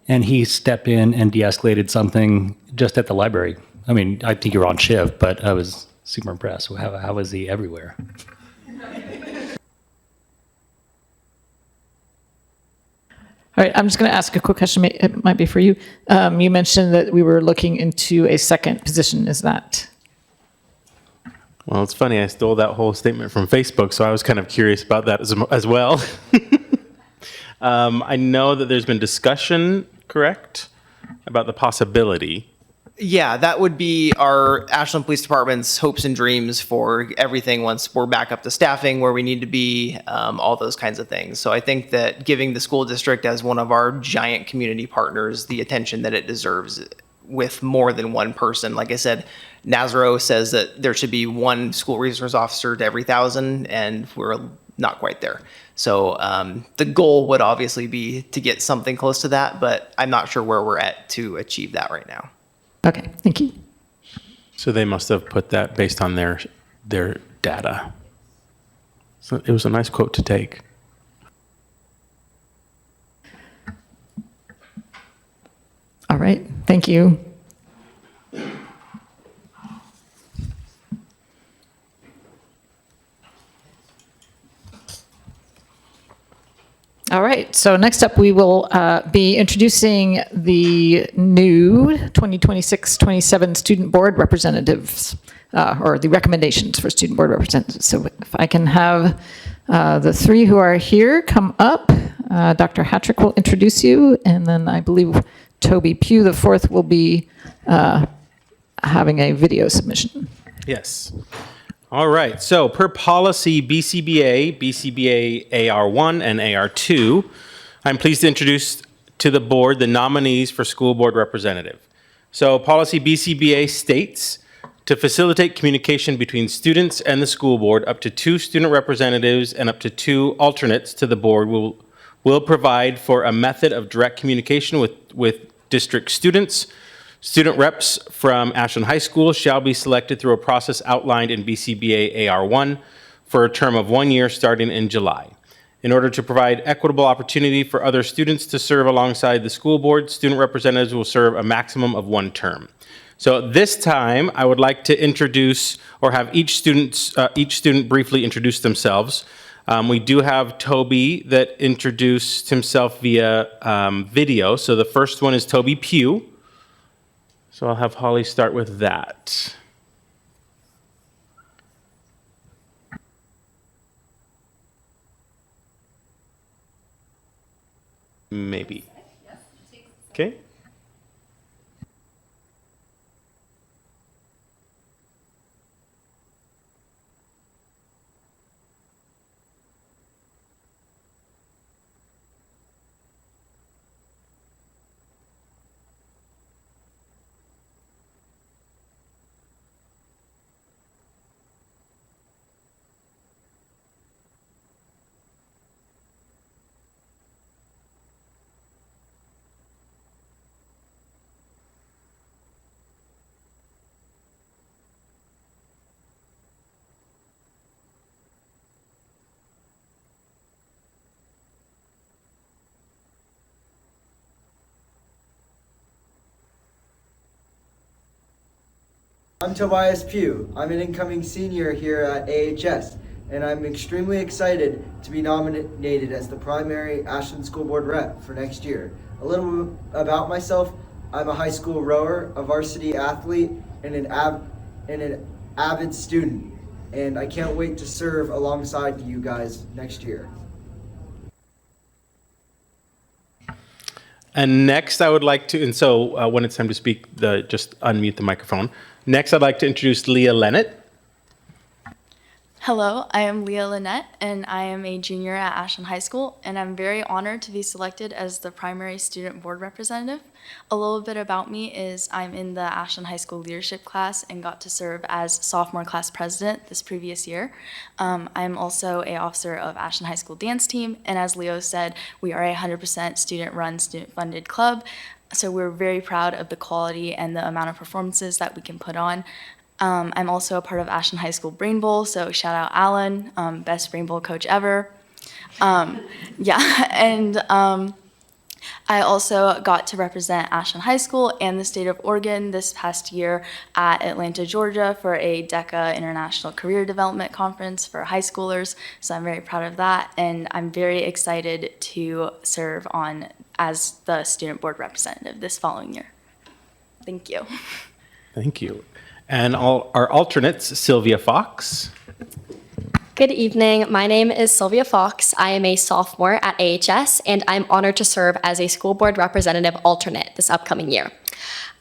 and he stepped in and de-escalated something just at the library. I mean, I think you were on shift, but I was super impressed. How was he everywhere? All right, I'm just going to ask a quick question. It might be for you. You mentioned that we were looking into a second position. Is that? Well, it's funny. I stole that whole statement from Facebook, so I was kind of curious about that as well. I know that there's been discussion, correct, about the possibility. Yeah, that would be our Ashland Police Department's hopes and dreams for everything once we're back up to staffing where we need to be, all those kinds of things. So I think that giving the school district as one of our giant community partners the attention that it deserves with more than one person. Like I said, Nazaro says that there should be one school resource officer to every 1,000, and we're not quite there. So the goal would obviously be to get something close to that, but I'm not sure where we're at to achieve that right now. Okay, thank you. So they must have put that based on their data. So it was a nice quote to take. All right, thank you. All right, so next up, we will be introducing the new 2026-27 Student Board Representatives, or the recommendations for Student Board Representatives. So if I can have the three who are here come up. Dr. Hattrick will introduce you, and then I believe Toby Pugh, the fourth, will be having a video submission. Yes. All right. So per policy BCBA, BCBA AR1, and AR2, I'm pleased to introduce to the board the nominees for school board representative. So policy BCBA states to facilitate communication between students and the school board, up to 2 student representatives and up to 2 alternates to the board will provide for a method of direct communication with district students. Student reps from Ashland High School shall be selected through a process outlined in BCBA AR1 for a term of 1 year starting in July. In order to provide equitable opportunity for other students to serve alongside the school board, student representatives will serve a maximum of 1 term. So this time, I would like to introduce or have each student briefly introduce themselves. We do have Toby that introduced himself via video. So the first one is Toby Pugh. So I'll have Holly start with that. Maybe. Okay. I'm Tobias Pugh. I'm an incoming senior here at AHS, and I'm extremely excited to be nominated as the primary Ashland School Board rep for next year. A little bit about myself: I'm a high school rower, a varsity athlete, and an avid student, and I can't wait to serve alongside you guys next year. And next I would like to, and so when it's time to speak, just unmute the microphone. Next, I'd like to introduce Leah Lennett. Hello, I am Leah Lynette, and I am a junior at Ashland High School, and I'm very honored to be selected as the primary student board representative. A little bit about me is I'm in the Ashland High School leadership class and got to serve as sophomore class president this previous year. I'm also an officer of Ashland High School dance team, and as Leo said, we are a 100% student-run, student-funded club. So we're very proud of the quality and the amount of performances that we can put on. I'm also a part of Ashland High School Brain Bowl, so shout out Alan, best Brain Bowl coach ever. I also got to represent Ashland High School and the state of Oregon this past year at Atlanta, Georgia for a DECA International Career Development Conference for high schoolers. So I'm very proud of that, and I'm very excited to serve on as the student board representative this following year. Thank you. Thank you. And our alternates, Sylvia Fox. Good evening. My name is Sylvia Fox. I am a sophomore at AHS, and I'm honored to serve as a school board representative alternate this upcoming year.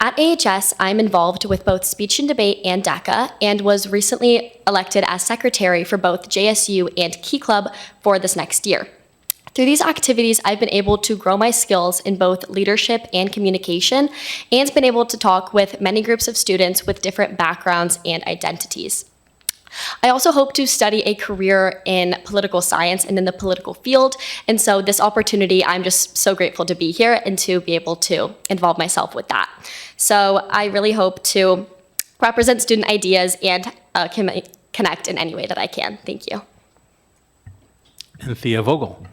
At AHS, I'm involved with both speech and debate and DECA, and was recently elected as secretary for both JSU and Key Club for this next year. Through these activities, I've been able to grow my skills in both leadership and communication, and been able to talk with many groups of students with different backgrounds and identities. I also hope to study a career in political science and in the political field, and so this opportunity, I'm just so grateful to be here and to be able to involve myself with that. So I really hope to represent student ideas and connect in any way that I can. Thank you. And Thea Vogel.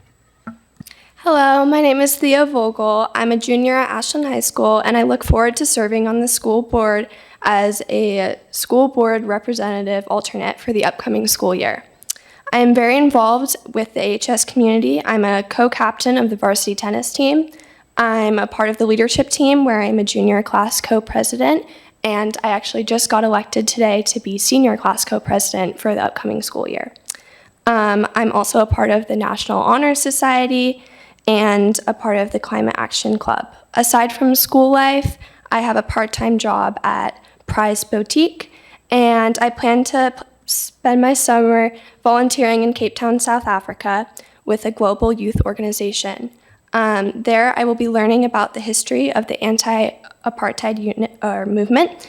Hello, my name is Thea Vogel. I'm a junior at Ashland High School, and I look forward to serving on the school board as a school board representative alternate for the upcoming school year. I am very involved with the AHS community. I'm a co-captain of the varsity tennis team. I'm a part of the leadership team where I'm a junior class co-president, and I actually just got elected today to be senior class co-president for the upcoming school year. I'm also a part of the National Honor Society and a part of the Climate Action Club. Aside from school life, I have a part-time job at Prize Boutique, and I plan to spend my summer volunteering in Cape Town, South Africa with a global youth organization. There I will be learning about the history of the anti-apartheid movement.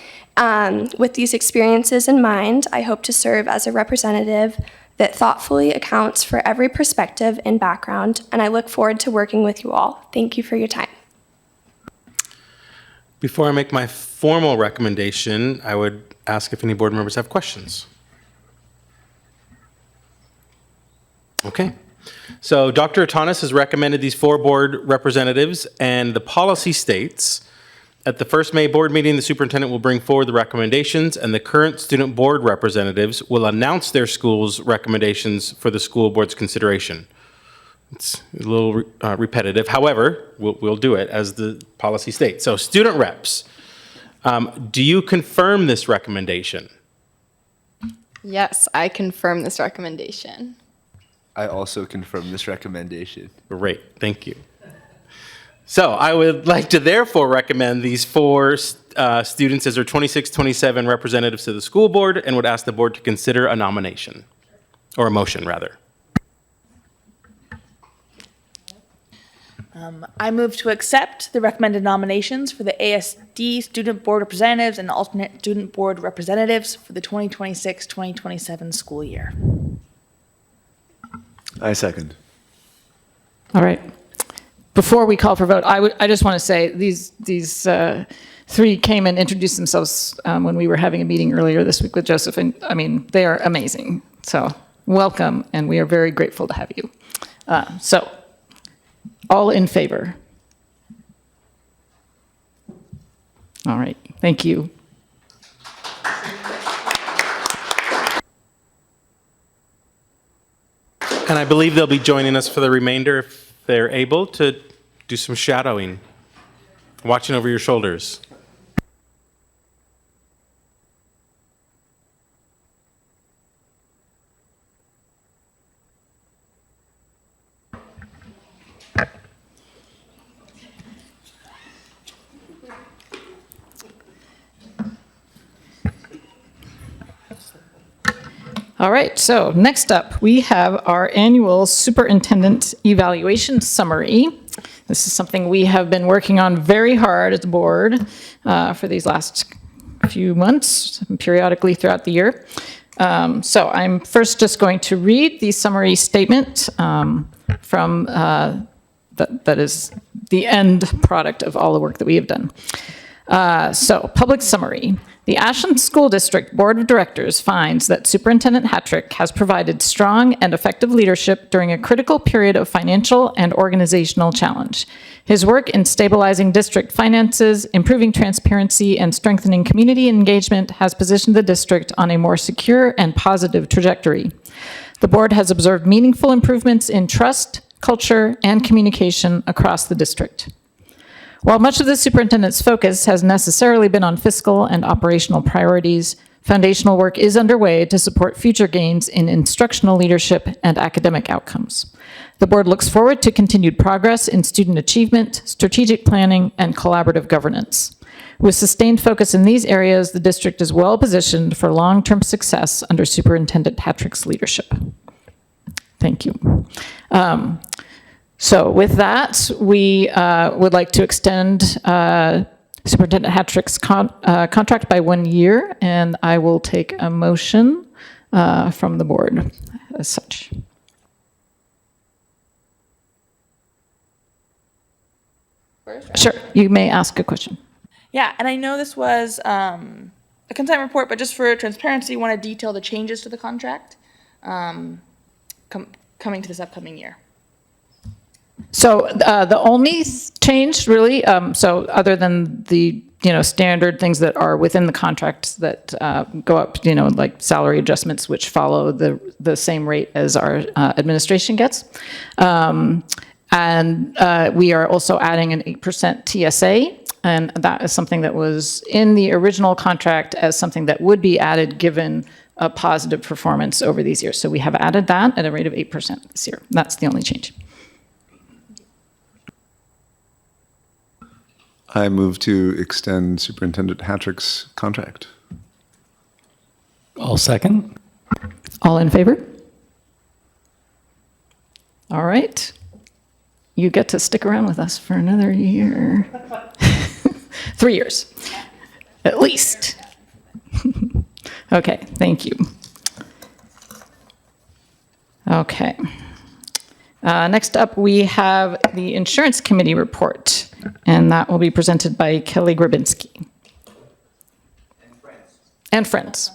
With these experiences in mind, I hope to serve as a representative that thoughtfully accounts for every perspective and background, and I look forward to working with you all. Thank you for your time. Before I make my formal recommendation, I would ask if any board members have questions. Okay. So Dr. Atanas has recommended these 4 board representatives, and the policy states, at the first May board meeting, the superintendent will bring forward the recommendations, and the current student board representatives will announce their school's recommendations for the school board's consideration. It's a little repetitive. However, we'll do it as the policy states. So student reps, do you confirm this recommendation? Yes, I confirm this recommendation. I also confirm this recommendation. Great, thank you. So I would like to therefore recommend these 4 students as their 26-27 representatives to the school board, and would ask the board to consider a nomination, or a motion rather. I move to accept the recommended nominations for the ASD Student Board Representatives and alternate Student Board Representatives for the 2026-2027 school year. I second. All right. Before we call for vote, I just want to say these 3 came and introduced themselves when we were having a meeting earlier this week with Joseph, and I mean, they are amazing. So welcome, and we are very grateful to have you. So all in favor? All right, thank you. And I believe they'll be joining us for the remainder if they're able to do some shadowing, watching over your shoulders. All right, so next up, we have our annual superintendent evaluation summary. This is something we have been working on very hard as a board for these last few months, periodically throughout the year. So I'm first just going to read the summary statement from that is the end product of all the work that we have done. So, public summary. The Ashland School District Board of Directors finds that Superintendent Hattrick has provided strong and effective leadership during a critical period of financial and organizational challenge. His work in stabilizing district finances, improving transparency, and strengthening community engagement has positioned the district on a more secure and positive trajectory. The board has observed meaningful improvements in trust, culture, and communication across the district. While much of the superintendent's focus has necessarily been on fiscal and operational priorities, foundational work is underway to support future gains in instructional leadership and academic outcomes. The board looks forward to continued progress in student achievement, strategic planning, and collaborative governance. With sustained focus in these areas, the district is well positioned for long-term success under Superintendent Hattrick's leadership. Thank you. So with that, we would like to extend Superintendent Hattrick's contract by 1 year, and I will take a motion from the board as such. Sure, you may ask a question. Yeah, and I know this was a consent report, but just for transparency, want to detail the changes to the contract coming to this upcoming year. So the only change really, so other than the, standard things that are within the contracts that go up, like salary adjustments, which follow the same rate as our administration gets. And we are also adding an 8% TSA, and that is something that was in the original contract as something that would be added given a positive performance over these years. So we have added that at a rate of 8% this year. That's the only change. I move to extend Superintendent Hattrick's contract. I'll second. All in favor? All right. You get to stick around with us for another year. 3 years, at least. Okay, thank you. Okay. Next up, we have the Insurance Committee report, and that will be presented by Kelly Grabinski. And friends.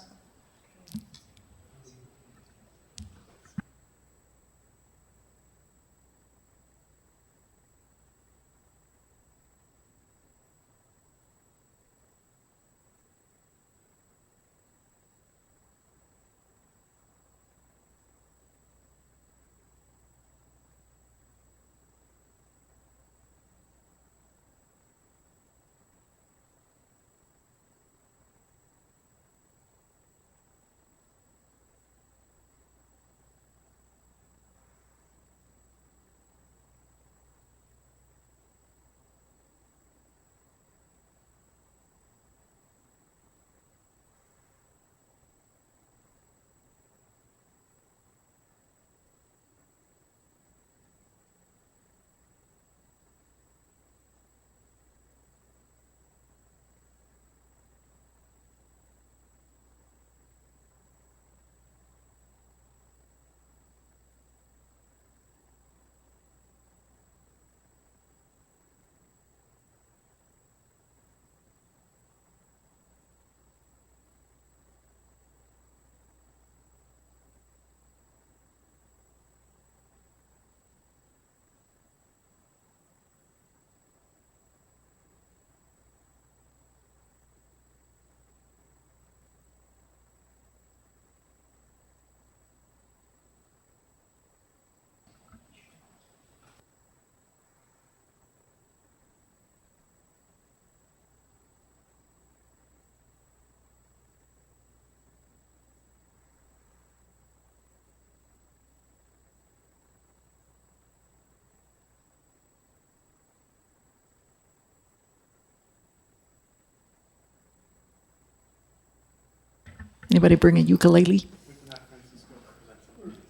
Anybody bring a ukulele?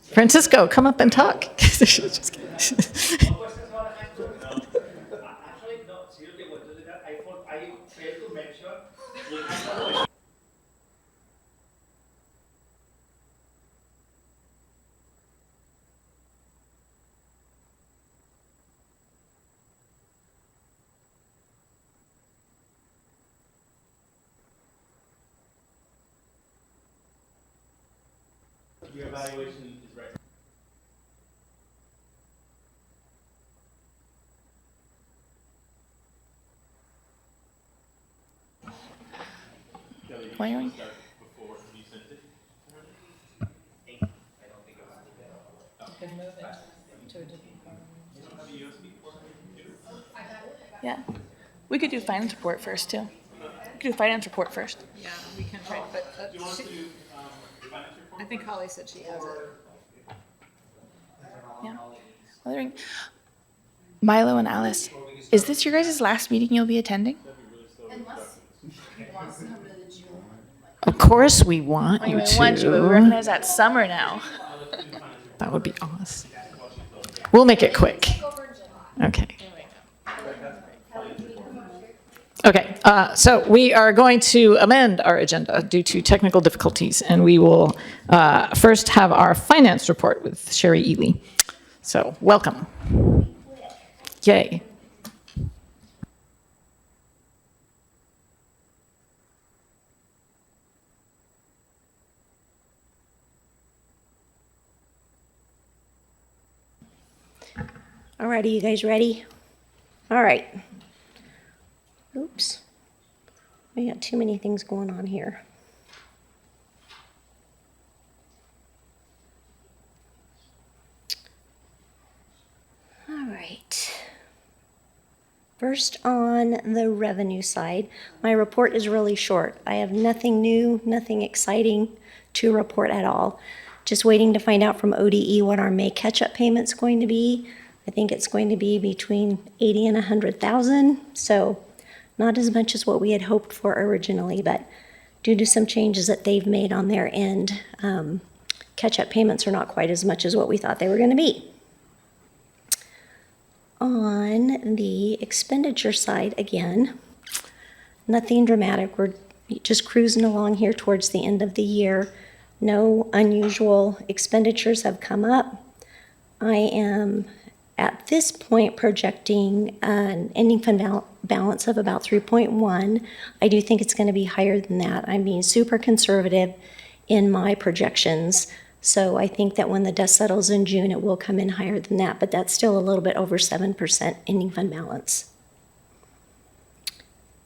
Francisco, come up and talk. Just kidding. Your evaluation is right. Wiring. Yeah. We could do finance report first, too. We could do finance report first. Yeah, we can try, but I think Holly said she has it. Yeah. Wondering, Milo and Alice, is this your guys' last meeting you'll be attending? Of course we want you We to. want you, but we recognize that summer now. That would be awesome. We'll make it quick. Okay. Okay, so we are going to amend our agenda due to technical difficulties, and we will first have our finance report with Sherry Ely. So, welcome. Yay. All righty, you guys ready? All right. Oops. We got too many things going on here. All right. First, on the revenue side, my report is really short. I have nothing new, nothing exciting to report at all. Just waiting to find out from ODE what our May catch-up payment's going to be. I think it's going to be between 80 and 100,000, so not as much as what we had hoped for originally, but due to some changes that they've made on their end, catch-up payments are not quite as much as what we thought they were going to be. On the expenditure side, again, nothing dramatic. We're just cruising along here towards the end of the year. No unusual expenditures have come up. I am, at this point, projecting an ending fund balance of about 3.1. I do think it's going to be higher than that. I'm being super conservative in my projections. So I think that when the dust settles in June, it will come in higher than that, but that's still a little bit over 7% ending fund balance.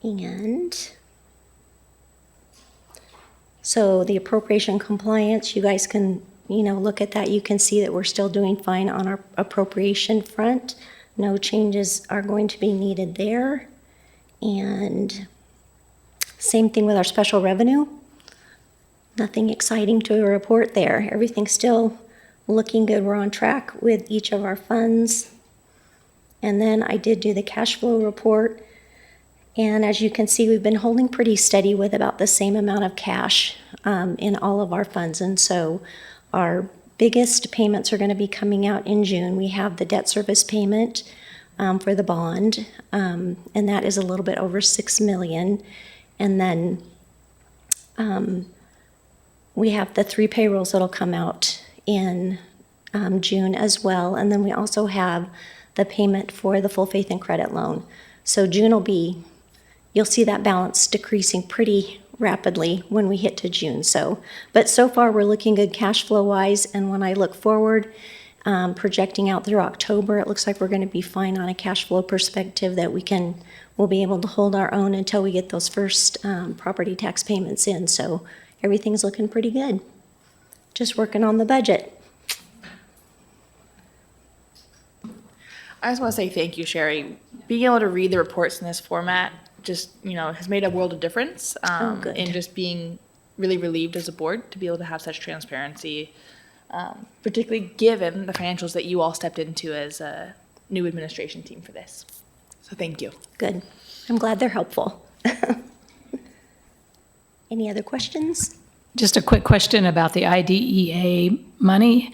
And so the appropriation compliance, you guys can, look at that. You can see that we're still doing fine on our appropriation front. No changes are going to be needed there. And same thing with our special revenue. Nothing exciting to report there. Everything's still looking good. We're on track with each of our funds. And then I did do the cash flow report. And as you can see, we've been holding pretty steady with about the same amount of cash in all of our funds. And so our biggest payments are going to be coming out in June. We have the debt service payment for the bond, and that is a little bit over $6 million. And then we have the 3 payrolls that'll come out in June as well. And then we also have the payment for the full faith and credit loan. So June will be, you'll see that balance decreasing pretty rapidly when we hit to June. But so far we're looking good cash flow wise. And when I look forward, projecting out through October, it looks like we're going to be fine on a cash flow perspective, that we'll be able to hold our own until we get those first property tax payments in. So everything's looking pretty good. Just working on the budget. I just want to say thank you, Sherry. Being able to read the reports in this format just, has made a world of difference. Good. In just being really relieved as a board to be able to have such transparency, particularly given the financials that you all stepped into as a new administration team for this. So thank you. Good. I'm glad they're helpful. Any other questions? Just a quick question about the IDEA money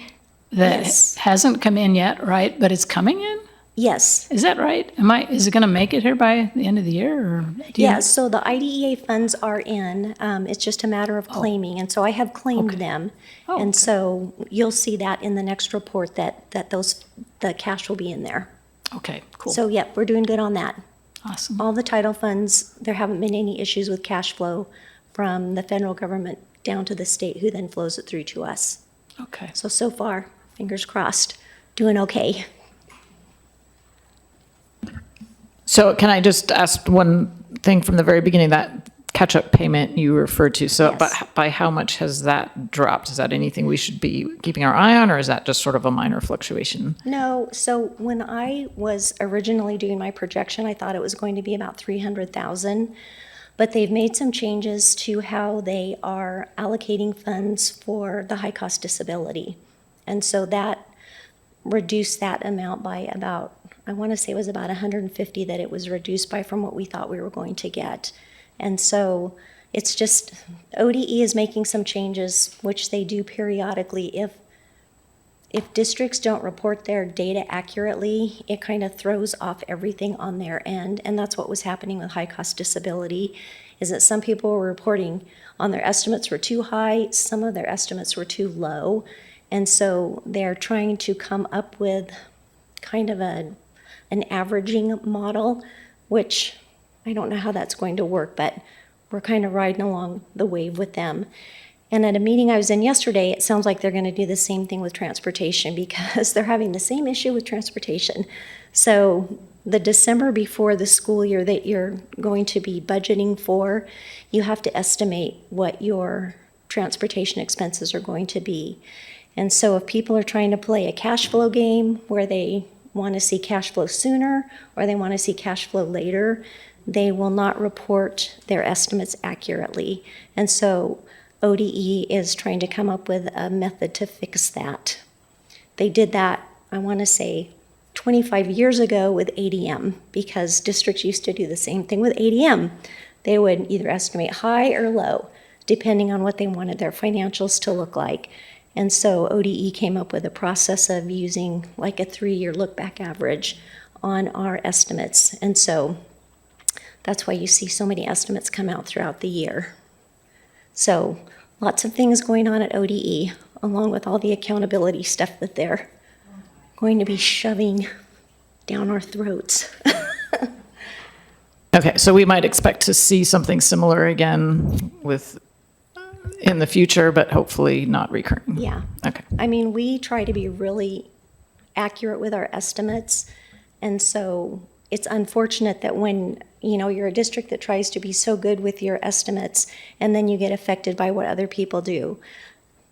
that hasn't come in yet, right? But it's coming in? Yes. Is that right? Is it going to make it here by the end of the year? Or So the IDEA funds are in. It's just a matter of claiming. And so I have claimed them. And so you'll see that in the next report that the cash will be in there. Okay, cool. So, yep, we're doing good on that. Awesome. All the title funds, there haven't been any issues with cash flow from the federal government down to the state, who then flows it through to us. Okay. So far, fingers crossed, doing okay. So can I just ask one thing from the very beginning, that catch-up payment you referred to? So by how much has that dropped? Is that anything we should be keeping our eye on, or is that just sort of a minor fluctuation? No, so when I was originally doing my projection, I thought it was going to be about 300,000, but they've made some changes to how they are allocating funds for the high-cost disability. And so that reduced that amount by about, I want to say it was about 150 that it was reduced by from what we thought we were going to get. And so it's just, ODE is making some changes, which they do periodically. If districts don't report their data accurately, it kind of throws off everything on their end. And that's what was happening with high-cost disability, is that some people were reporting on their estimates were too high, some of their estimates were too low. And so they're trying to come up with kind of an averaging model, which I don't know how that's going to work, but we're kind of riding along the wave with them. And at a meeting I was in yesterday, it sounds like they're going to do the same thing with transportation because they're having the same issue with transportation. So the December before the school year that you're going to be budgeting for, you have to estimate what your transportation expenses are going to be. And so if people are trying to play a cash flow game where they want to see cash flow sooner or they want to see cash flow later, they will not report their estimates accurately. And so ODE is trying to come up with a method to fix that. They did that, I want to say, 25 years ago with ADM, because districts used to do the same thing with ADM. They would either estimate high or low, depending on what they wanted their financials to look like. And so ODE came up with a process of using like a 3-year look-back average on our estimates. And so that's why you see so many estimates come out throughout the year. So lots of things going on at ODE, along with all the accountability stuff that they're going to be shoving down our throats. Okay, so we might expect to see something similar again in the future, but hopefully not recurring. Yeah. Okay. I mean, we try to be really accurate with our estimates, and so it's unfortunate that when, you know, you're a district that tries to be so good with your estimates, and then you get affected by what other people do.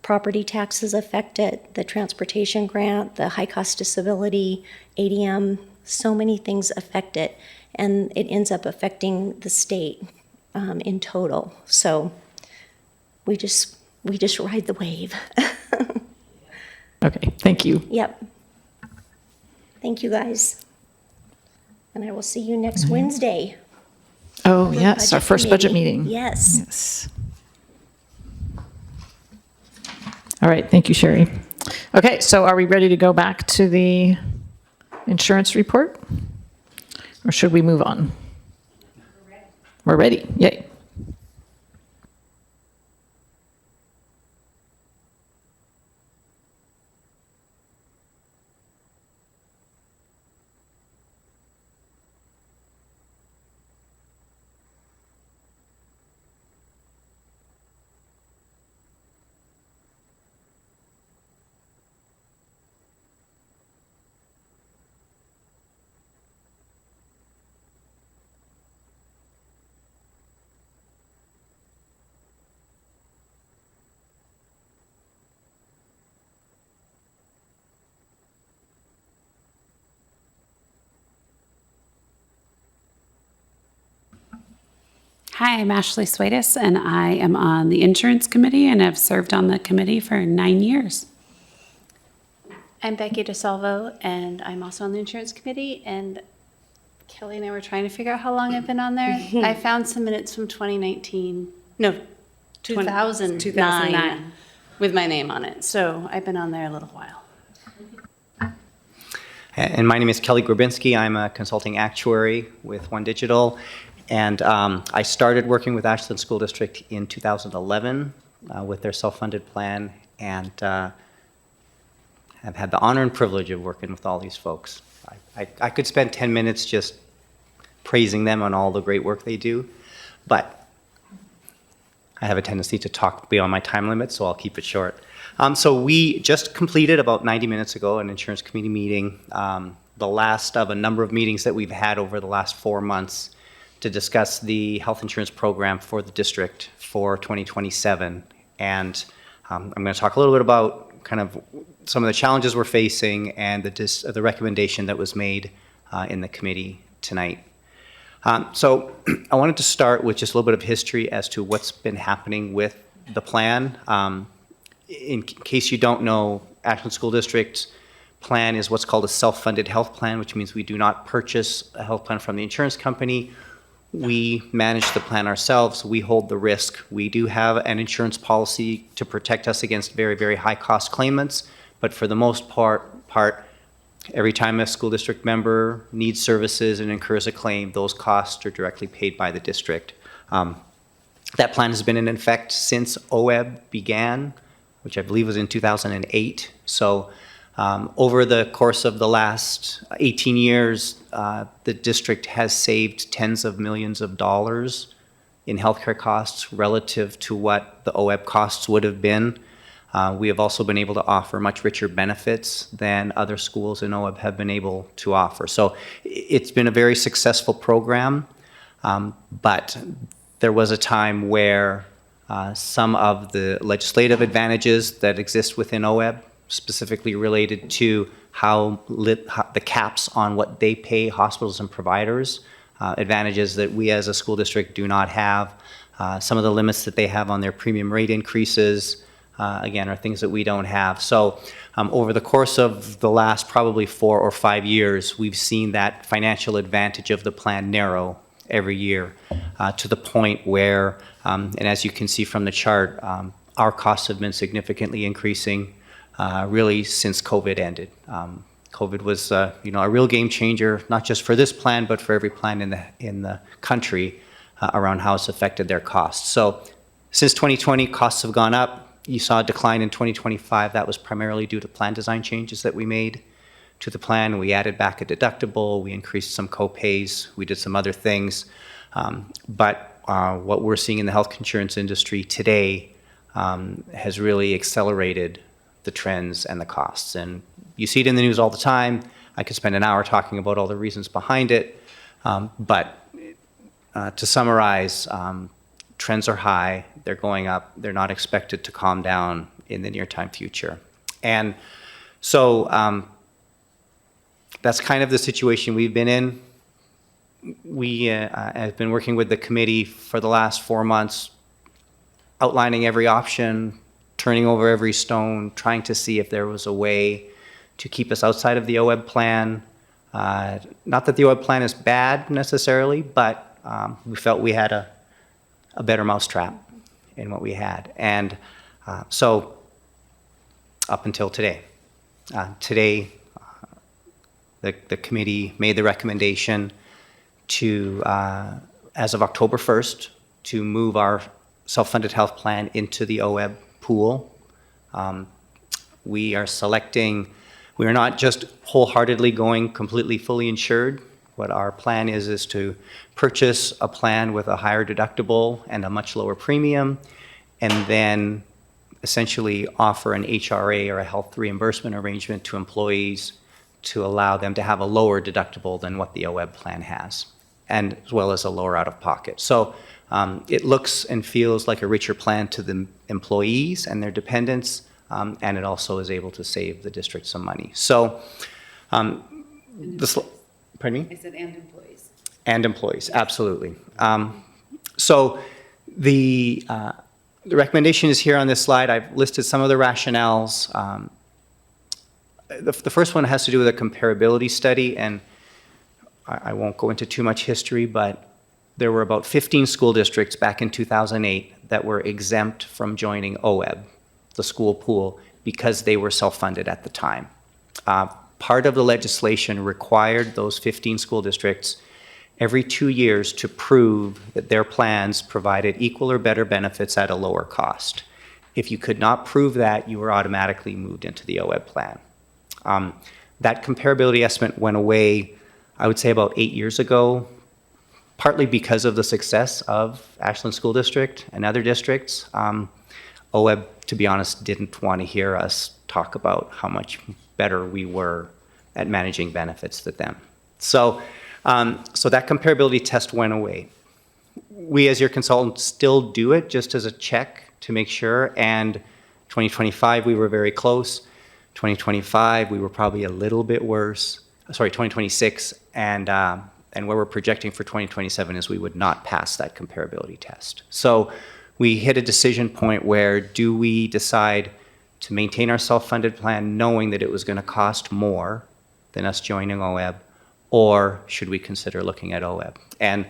Property taxes affect it, the transportation grant, the high cost disability, ADM, so many things affect it, and it ends up affecting the state in total. So we just ride the wave. Okay, thank you. Yep. Thank you, guys. And I will see you next Wednesday. Oh, for yes, our first budget committee. meeting. Yes. Yes. All right, thank you, Sherry. Okay, so are we ready to go back to the insurance report? Or should we move on? We're ready, yay. Hi, I'm Ashley Swatus, and I am on the Insurance Committee and have served on the committee for 9 years. I'm Becky DeSalvo, and I'm also on the Insurance Committee, and Kelly and I were trying to figure out how long I've been on there. I found some minutes from 2009 with my name on it, so I've been on there a little while. And my name is Kelly Grabinski. I'm a consulting actuary with One Digital. And I started working with Ashland School District in 2011 with their self-funded plan, and have had the honor and privilege of working with all these folks. I could spend 10 minutes just praising them on all the great work they do, but I have a tendency to talk beyond my time limit, so I'll keep it short. So we just completed about 90 minutes ago an insurance committee meeting, the last of a number of meetings that we've had over the last 4 months to discuss the health insurance program for the district for 2027. And I'm going to talk a little bit about kind of some of the challenges we're facing and the recommendation that was made in the committee tonight. So I wanted to start with just a little bit of history as to what's been happening with the plan. In case you don't know, Ashland School District plan is what's called a self-funded health plan, which means we do not purchase a health plan from the insurance company. We manage the plan ourselves. We hold the risk. We do have an insurance policy to protect us against very, very high cost claimants, but for the most part, every time a school district member needs services and incurs a claim, those costs are directly paid by the district. That plan has been in effect since OEB began, which I believe was in 2008. So over the course of the last 18 years, the district has saved tens of millions of dollars in healthcare costs relative to what the OEB costs would have been. We have also been able to offer much richer benefits than other schools in OEB have been able to offer. So it's been a very successful program, but there was a time where some of the legislative advantages that exist within OEB, specifically related to how the caps on what they pay hospitals and providers, advantages that we as a school district do not have, some of the limits that they have on their premium rate increases, again, are things that we don't have. So over the course of the last probably 4 or 5 years, we've seen that financial advantage of the plan narrow every year to the point where, and as you can see from the chart, our costs have been significantly increasing really since COVID ended. COVID was a real game changer, not just for this plan, but for every plan in the country around how it's affected their costs. So since 2020, costs have gone up. You saw a decline in 2025. That was primarily due to plan design changes that we made to the plan. We added back a deductible. We increased some co-pays. We did some other things. But what we're seeing in the health insurance industry today has really accelerated the trends and the costs. And you see it in the news all the time. I could spend an hour talking about all the reasons behind it. But to summarize, trends are high, they're going up, they're not expected to calm down in the near-time future. And so that's kind of the situation we've been in. We have been working with the committee for the last 4 months, outlining every option, turning over every stone, trying to see if there was a way to keep us outside of the OEB plan. Not that the OEB plan is bad necessarily, but we felt we had a better mousetrap in what we had. And so up until today. Today, the committee made the recommendation to, as of October 1st, to move our self-funded health plan into the OEB pool. We are not just wholeheartedly going completely fully insured. What our plan is to purchase a plan with a higher deductible and a much lower premium, and then essentially offer an HRA or a health reimbursement arrangement to employees to allow them to have a lower deductible than what the OEB plan has, and as well as a lower out-of-pocket. So it looks and feels like a richer plan to the employees and their dependents, and it also is able to save the district some money. So pardon me? I said and employees. And employees, absolutely. So the recommendation is here on this slide. I've listed some of the rationales. The first one has to do with a comparability study, and I won't go into too much history, but there were about 15 school districts back in 2008 that were exempt from joining OEB, the school pool, because they were self-funded at the time. Part of the legislation required those 15 school districts every 2 years to prove that their plans provided equal or better benefits at a lower cost. If you could not prove that, you were automatically moved into the OEB plan. That comparability estimate went away, I would say, about 8 years ago, partly because of the success of Ashland School District and other districts. OEB, to be honest, didn't want to hear us talk about how much better we were at managing benefits than them. So that comparability test went away. We, as your consultants, still do it just as a check to make sure. And 2025, we were very close. 2025, we were probably a little bit worse. Sorry, 2026, and where we're projecting for 2027 is we would not pass that comparability test. So we hit a decision point where do we decide to maintain our self-funded plan knowing that it was going to cost more than us joining OEB, or should we consider looking at OEB? And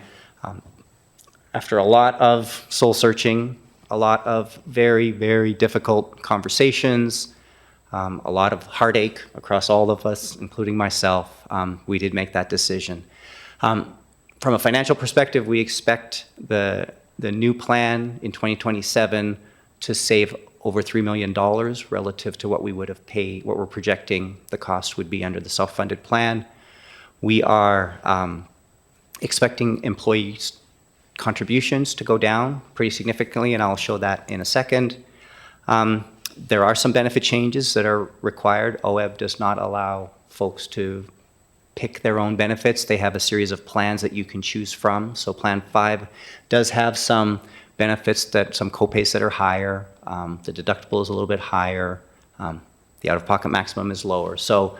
after a lot of soul searching, a lot of very, very difficult conversations, a lot of heartache across all of us, including myself, we did make that decision. From a financial perspective, we expect the new plan in 2027 to save over $3 million relative to what we would have paid, what we're projecting the cost would be under the self-funded plan. We are expecting employees contributions to go down pretty significantly, and I'll show that in a second. There are some benefit changes that are required. OEB does not allow folks to pick their own benefits. They have a series of plans that you can choose from. So Plan 5 does have some benefits, some copays that are higher. The deductible is a little bit higher. The out-of-pocket maximum is lower. So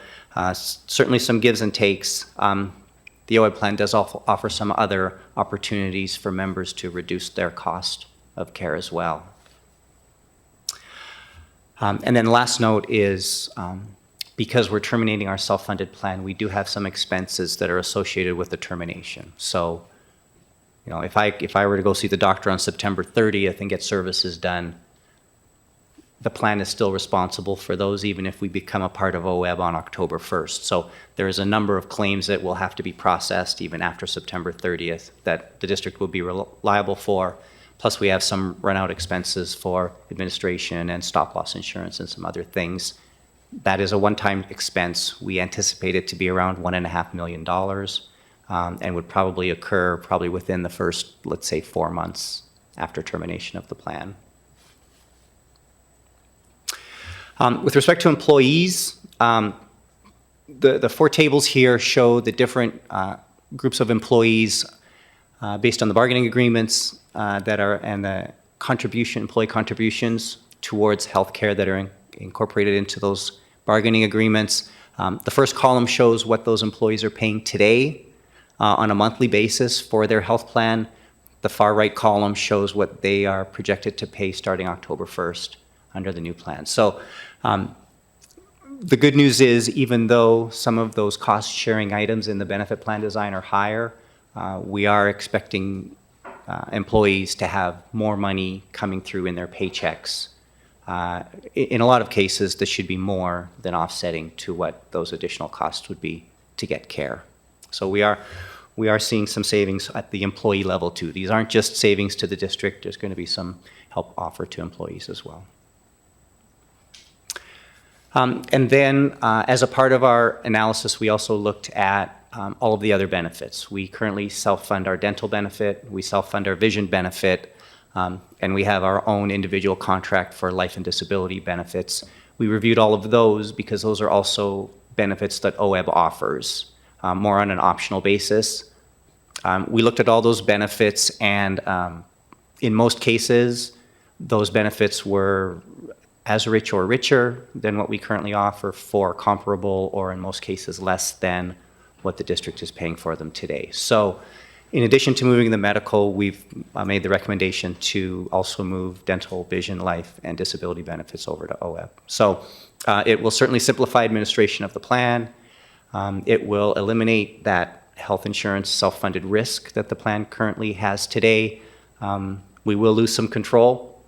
certainly some gives and takes. The OEB plan does offer some other opportunities for members to reduce their cost of care as well. And then last note is, because we're terminating our self-funded plan, we do have some expenses that are associated with the termination. So, if I were to go see the doctor on September 30th and get services done, the plan is still responsible for those, even if we become a part of OEB on October 1st. So there is a number of claims that will have to be processed even after September 30th that the district will be liable for. Plus, we have some run-out expenses for administration and stop-loss insurance and some other things. That is a one-time expense. We anticipate it to be around $1.5 million and would probably occur within the first, let's say, 4 months after termination of the plan. With respect to employees, the 4 tables here show the different groups of employees based on the bargaining agreements and the employee contributions towards healthcare that are incorporated into those bargaining agreements. The first column shows what those employees are paying today on a monthly basis for their health plan. The far right column shows what they are projected to pay starting October 1st under the new plan. So the good news is, even though some of those cost-sharing items in the benefit plan design are higher, we are expecting employees to have more money coming through in their paychecks. In a lot of cases, this should be more than offsetting to what those additional costs would be to get care. So we are seeing some savings at the employee level too. These aren't just savings to the district. There's going to be some help offered to employees as well. And then as a part of our analysis, we also looked at all of the other benefits. We currently self-fund our dental benefit, we self-fund our vision benefit, and we have our own individual contract for life and disability benefits. We reviewed all of those because those are also benefits that OEB offers, more on an optional basis. We looked at all those benefits, and in most cases, those benefits were as rich or richer than what we currently offer for comparable, or in most cases less than what the district is paying for them today. So in addition to moving the medical, we've made the recommendation to also move dental, vision, life, and disability benefits over to OEB. So it will certainly simplify administration of the plan. It will eliminate that health insurance self-funded risk that the plan currently has today. We will lose some control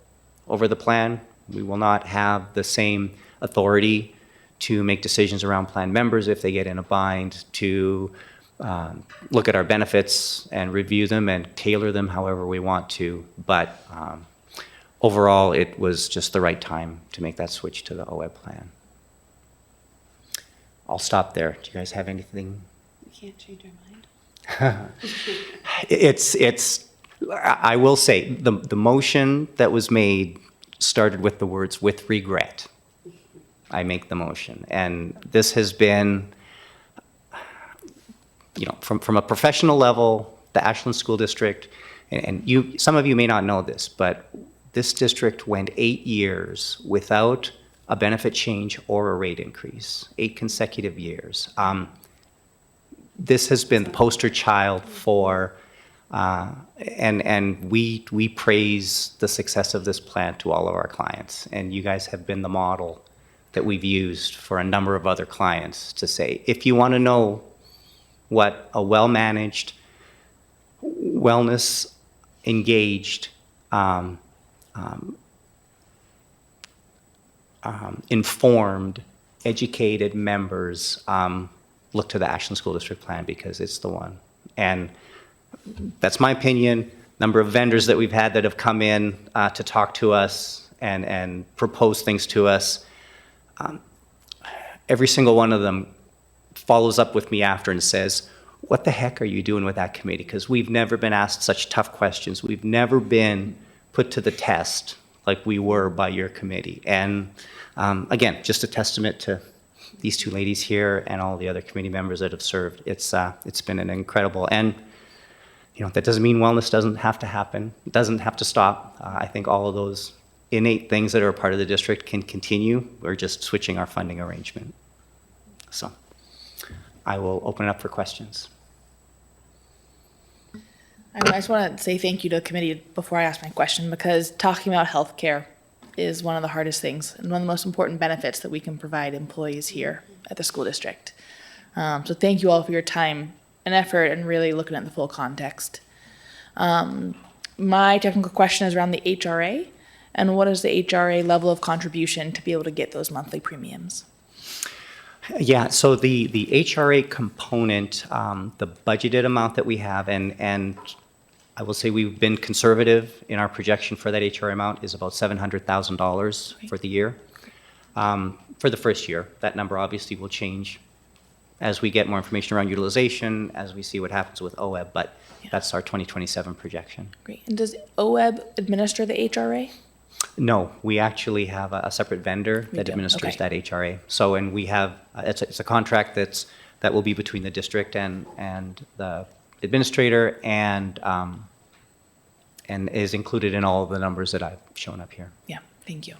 over the plan. We will not have the same authority to make decisions around plan members if they get in a bind, to look at our benefits and review them and tailor them however we want to. But overall, it was just the right time to make that switch to the OEB plan. I'll stop there. Do you guys have anything? You can't change our mind. I will say, the motion that was made started with the words "with regret." I make the motion, and this has been, from a professional level, the Ashland School District, and some of you may not know this, but this district went 8 years without a benefit change or a rate increase, 8 consecutive years. This has been the poster child for. And we praise the success of this plan to all of our clients, and you guys have been the model that we've used for a number of other clients to say, if you want to know what a well-managed, wellness engaged, informed, educated members, look to the Ashland School District plan, because it's the one. And that's my opinion. Number of vendors that we've had that have come in to talk to us and propose things to us. Every single one of them follows up with me after and says, what the heck are you doing with that committee? Because we've never been asked such tough questions. We've never been put to the test like we were by your committee. And again, just a testament to these two ladies here and all the other committee members that have served. It's been an incredible, and that doesn't mean wellness doesn't have to happen. It doesn't have to stop. I think all of those innate things that are a part of the district can continue. We're just switching our funding arrangement. So I will open it up for questions. I just want to say thank you to the committee before I ask my question, because talking about healthcare is one of the hardest things and one of the most important benefits that we can provide employees here at the school district. So thank you all for your time and effort and really looking at the full context. My technical question is around the HRA, and what is the HRA level of contribution to be able to get those monthly premiums? Yeah, so the HRA component, the budgeted amount that we have, and I will say we've been conservative in our projection for that HRA amount, is about $700,000 for the year. For the first year, that number obviously will change as we get more information around utilization, as we see what happens with OEB, but that's our 2027 projection. Great. And does OEB administer the HRA? No, we actually have a separate vendor that administers that HRA. So, and we have, it's a contract that will be between the district and the administrator, and is included in all of the numbers that I've shown up here. Yeah, thank you.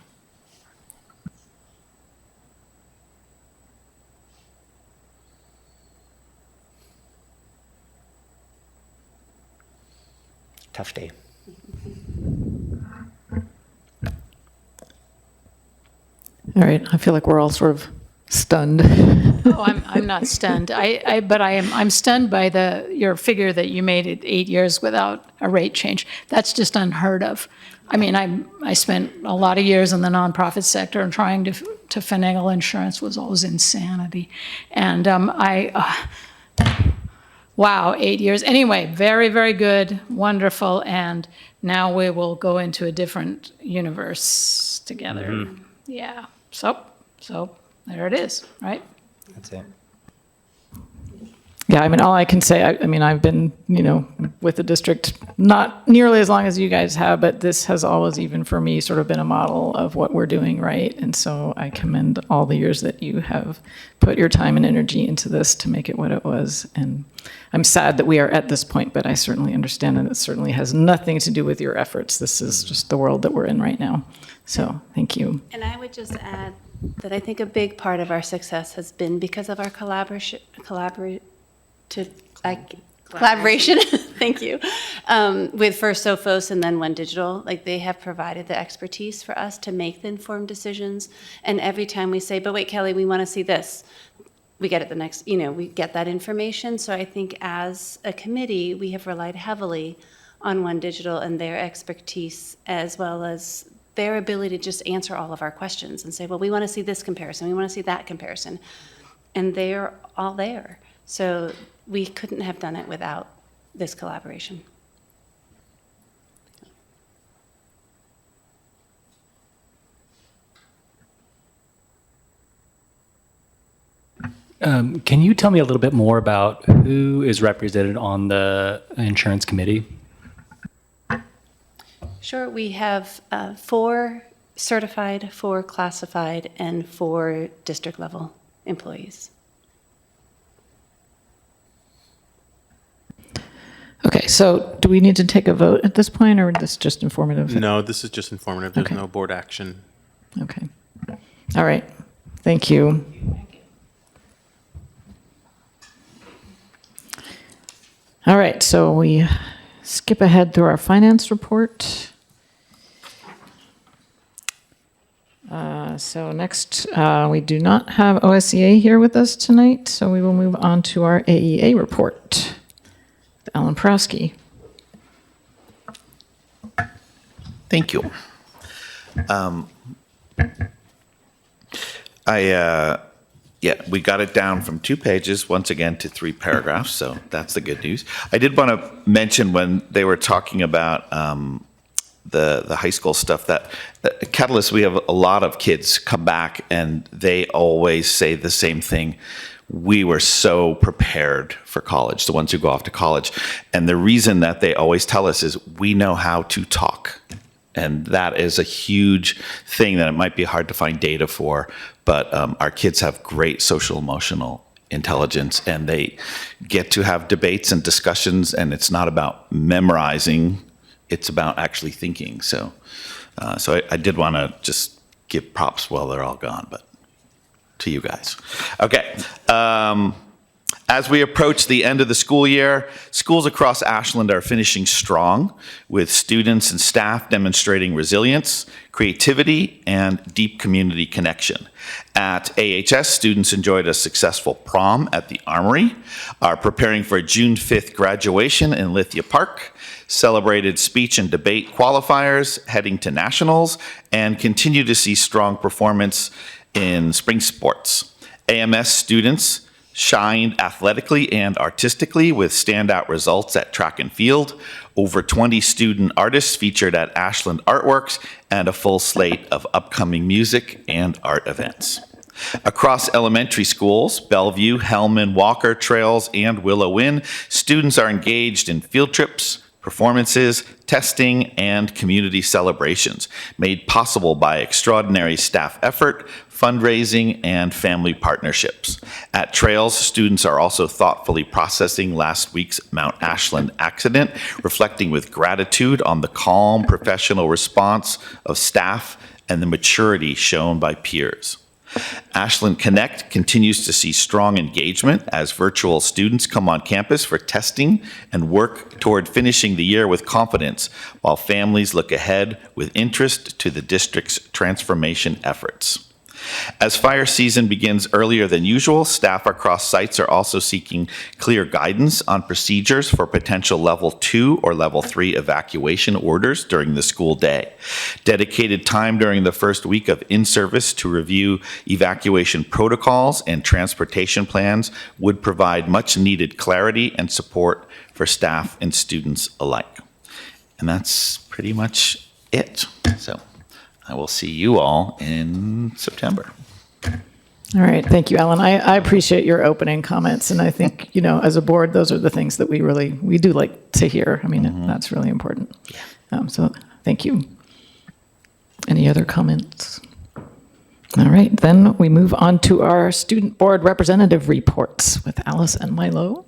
Tough day. All right, I feel like we're all sort of stunned. Oh, I'm not stunned. But I'm stunned by your figure that you made it 8 years without a rate change. That's just unheard of. I mean, I spent a lot of years in the nonprofit sector, and trying to finagle insurance was always insanity. And wow, 8 years. Anyway, very, very good, wonderful, and now we will go into a different universe together. Mm-hmm. Yeah. So there it is, right? That's it. Yeah, I mean, all I can say, I mean, I've been, with the district not nearly as long as you guys have, but this has always, even for me, sort of been a model of what we're doing, right? And so I commend all the years that you have put your time and energy into this to make it what it was. And I'm sad that we are at this point, but I certainly understand, and it certainly has nothing to do with your efforts. This is just the world that we're in right now. So thank you. And I would just add that I think a big part of our success has been because of our collaboration. Thank you, with first Sophos and then One Digital. Like, they have provided the expertise for us to make the informed decisions. And every time we say, but wait, Kelly, we want to see this, we get it the next, we get that information. So I think as a committee, we have relied heavily on One Digital and their expertise, as well as their ability to just answer all of our questions and say, well, we want to see this comparison, we want to see that comparison. And they're all there. So we couldn't have done it without this collaboration. Can you tell me a little bit more about who is represented on the insurance committee? Sure, we have 4 certified, 4 classified, and 4 district level employees. Okay, so do we need to take a vote at this point, or is this just informative? No, this is just informative. There's Okay. no board action. Okay. All right. Thank you. All right, so we skip ahead through our finance report. So next, we do not have OSEA here with us tonight, so we will move on to our AEA report. Alan Prowski. Thank you. We got it down from 2 pages once again to 3 paragraphs, so that's the good news. I did want to mention when they were talking about the high school stuff, that Catalyst, we have a lot of kids come back and they always say the same thing. We were so prepared for college, the ones who go off to college. And the reason that they always tell us is we know how to talk. And that is a huge thing that it might be hard to find data for, but our kids have great social emotional intelligence, and they get to have debates and discussions, and it's not about memorizing, it's about actually thinking. So I did want to just give props while they're all gone, but to you guys. Okay. As we approach the end of the school year, schools across Ashland are finishing strong, with students and staff demonstrating resilience, creativity, and deep community connection. At AHS, students enjoyed a successful prom at the Armory, are preparing for a June 5th graduation in Lithia Park, celebrated speech and debate qualifiers heading to nationals, and continue to see strong performance in spring sports. AMS students shined athletically and artistically with standout results at track and field, over 20 student artists featured at Ashland Artworks, and a full slate of upcoming music and art events. Across elementary schools, Bellevue, Hellman, Walker, Trails, and Willow Inn, students are engaged in field trips, performances, testing, and community celebrations, made possible by extraordinary staff effort, fundraising, and family partnerships. At Trails, students are also thoughtfully processing last week's Mount Ashland accident, reflecting with gratitude on the calm, professional response of staff and the maturity shown by peers. Ashland Connect continues to see strong engagement as virtual students come on campus for testing and work toward finishing the year with confidence, while families look ahead with interest to the district's transformation efforts. As fire season begins earlier than usual, staff across sites are also seeking clear guidance on procedures for potential level 2 or level 3 evacuation orders during the school day. Dedicated time during the first week of in-service to review evacuation protocols and transportation plans would provide much needed clarity and support for staff and students alike. And that's pretty much it. So I will see you all in September. All right, thank you, Alan. I appreciate your opening comments, and I think, as a board, those are the things that we do like to hear. I mean, that's really important. So thank you. Any other comments? All right, then we move on to our student board representative reports with Alice and Milo.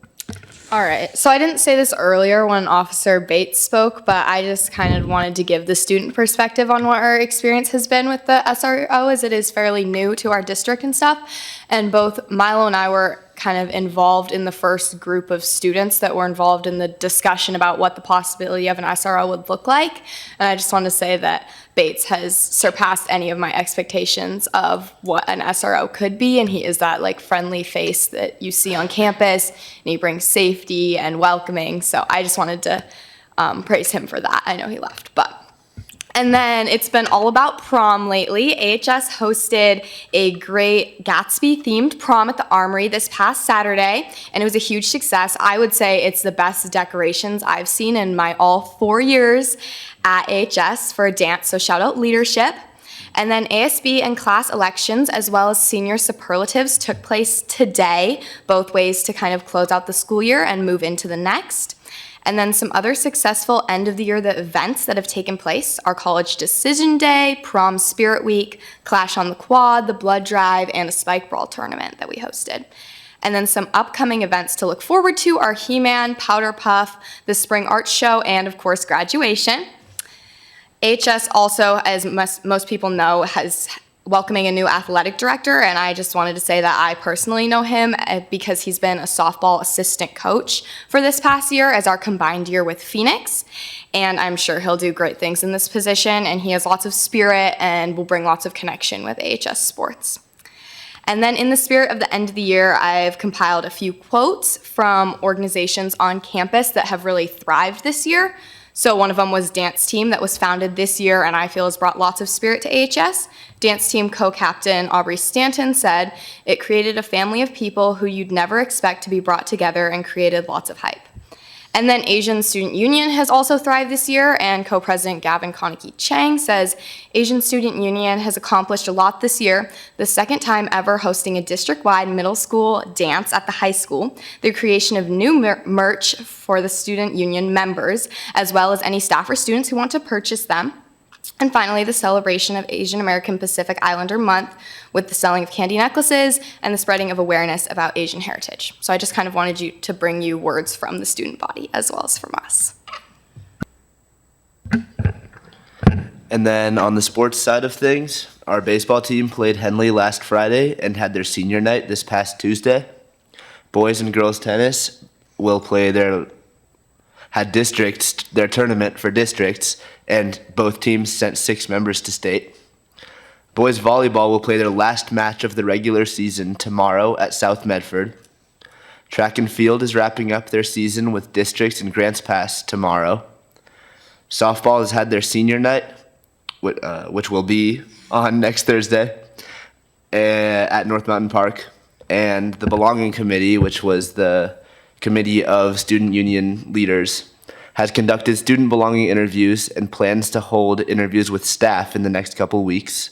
All right, so I didn't say this earlier when Officer Bates spoke, but I just kind of wanted to give the student perspective on what our experience has been with the SRO, as it is fairly new to our district and stuff. And both Milo and I were kind of involved in the first group of students that were involved in the discussion about what the possibility of an SRO would look like. And I just want to say that Bates has surpassed any of my expectations of what an SRO could be, and he is that friendly face that you see on campus, and he brings safety and welcoming. So I just wanted to praise him for that. I know he left, and then it's been all about prom lately. AHS hosted a great Gatsby-themed prom at the Armory this past Saturday, and it was a huge success. I would say it's the best decorations I've seen in my all 4 years at AHS for a dance, so shout out leadership. And then ASB and class elections, as well as senior superlatives, took place today, both ways to kind of close out the school year and move into the next. And then some other successful end of the year events that have taken place are College Decision Day, Prom Spirit Week, Clash on the Quad, the Blood Drive, and a Spike Brawl tournament that we hosted. And then some upcoming events to look forward to are He-Man, Powder Puff, the Spring Art Show, and of course graduation. AHS also, as most people know, has welcoming a new athletic director, and I just wanted to say that I personally know him because he's been a softball assistant coach for this past year as our combined year with Phoenix, and I'm sure he'll do great things in this position, and he has lots of spirit and will bring lots of connection with AHS sports. And then in the spirit of the end of the year, I've compiled a few quotes from organizations on campus that have really thrived this year. So one of them was Dance Team, that was founded this year and I feel has brought lots of spirit to AHS. Dance Team co-captain Aubrey Stanton said, "It created a family of people who you'd never expect to be brought together and created lots of hype." And then Asian Student Union has also thrived this year, and co-president Gavin Koniki Chang says Asian Student Union has accomplished a lot this year, the second time ever hosting a district-wide middle school dance at the high school, the creation of new merch for the student union members, as well as any staff or students who want to purchase them. And finally, the celebration of Asian American Pacific Islander Month with the selling of candy necklaces and the spreading of awareness about Asian heritage. So I just kind of wanted to bring you words from the student body as well as from us. And then on the sports side of things, our baseball team played Henley last Friday and had their senior night this past Tuesday. Boys and girls tennis will play their tournament for districts, and both teams sent 6 members to state. Boys volleyball will play their last match of the regular season tomorrow at South Medford. Track and field is wrapping up their season with districts in Grants Pass tomorrow. Softball has had their senior night, which will be on next Thursday at North Mountain Park. And the Belonging Committee, which was the committee of student union leaders, has conducted student belonging interviews and plans to hold interviews with staff in the next couple weeks.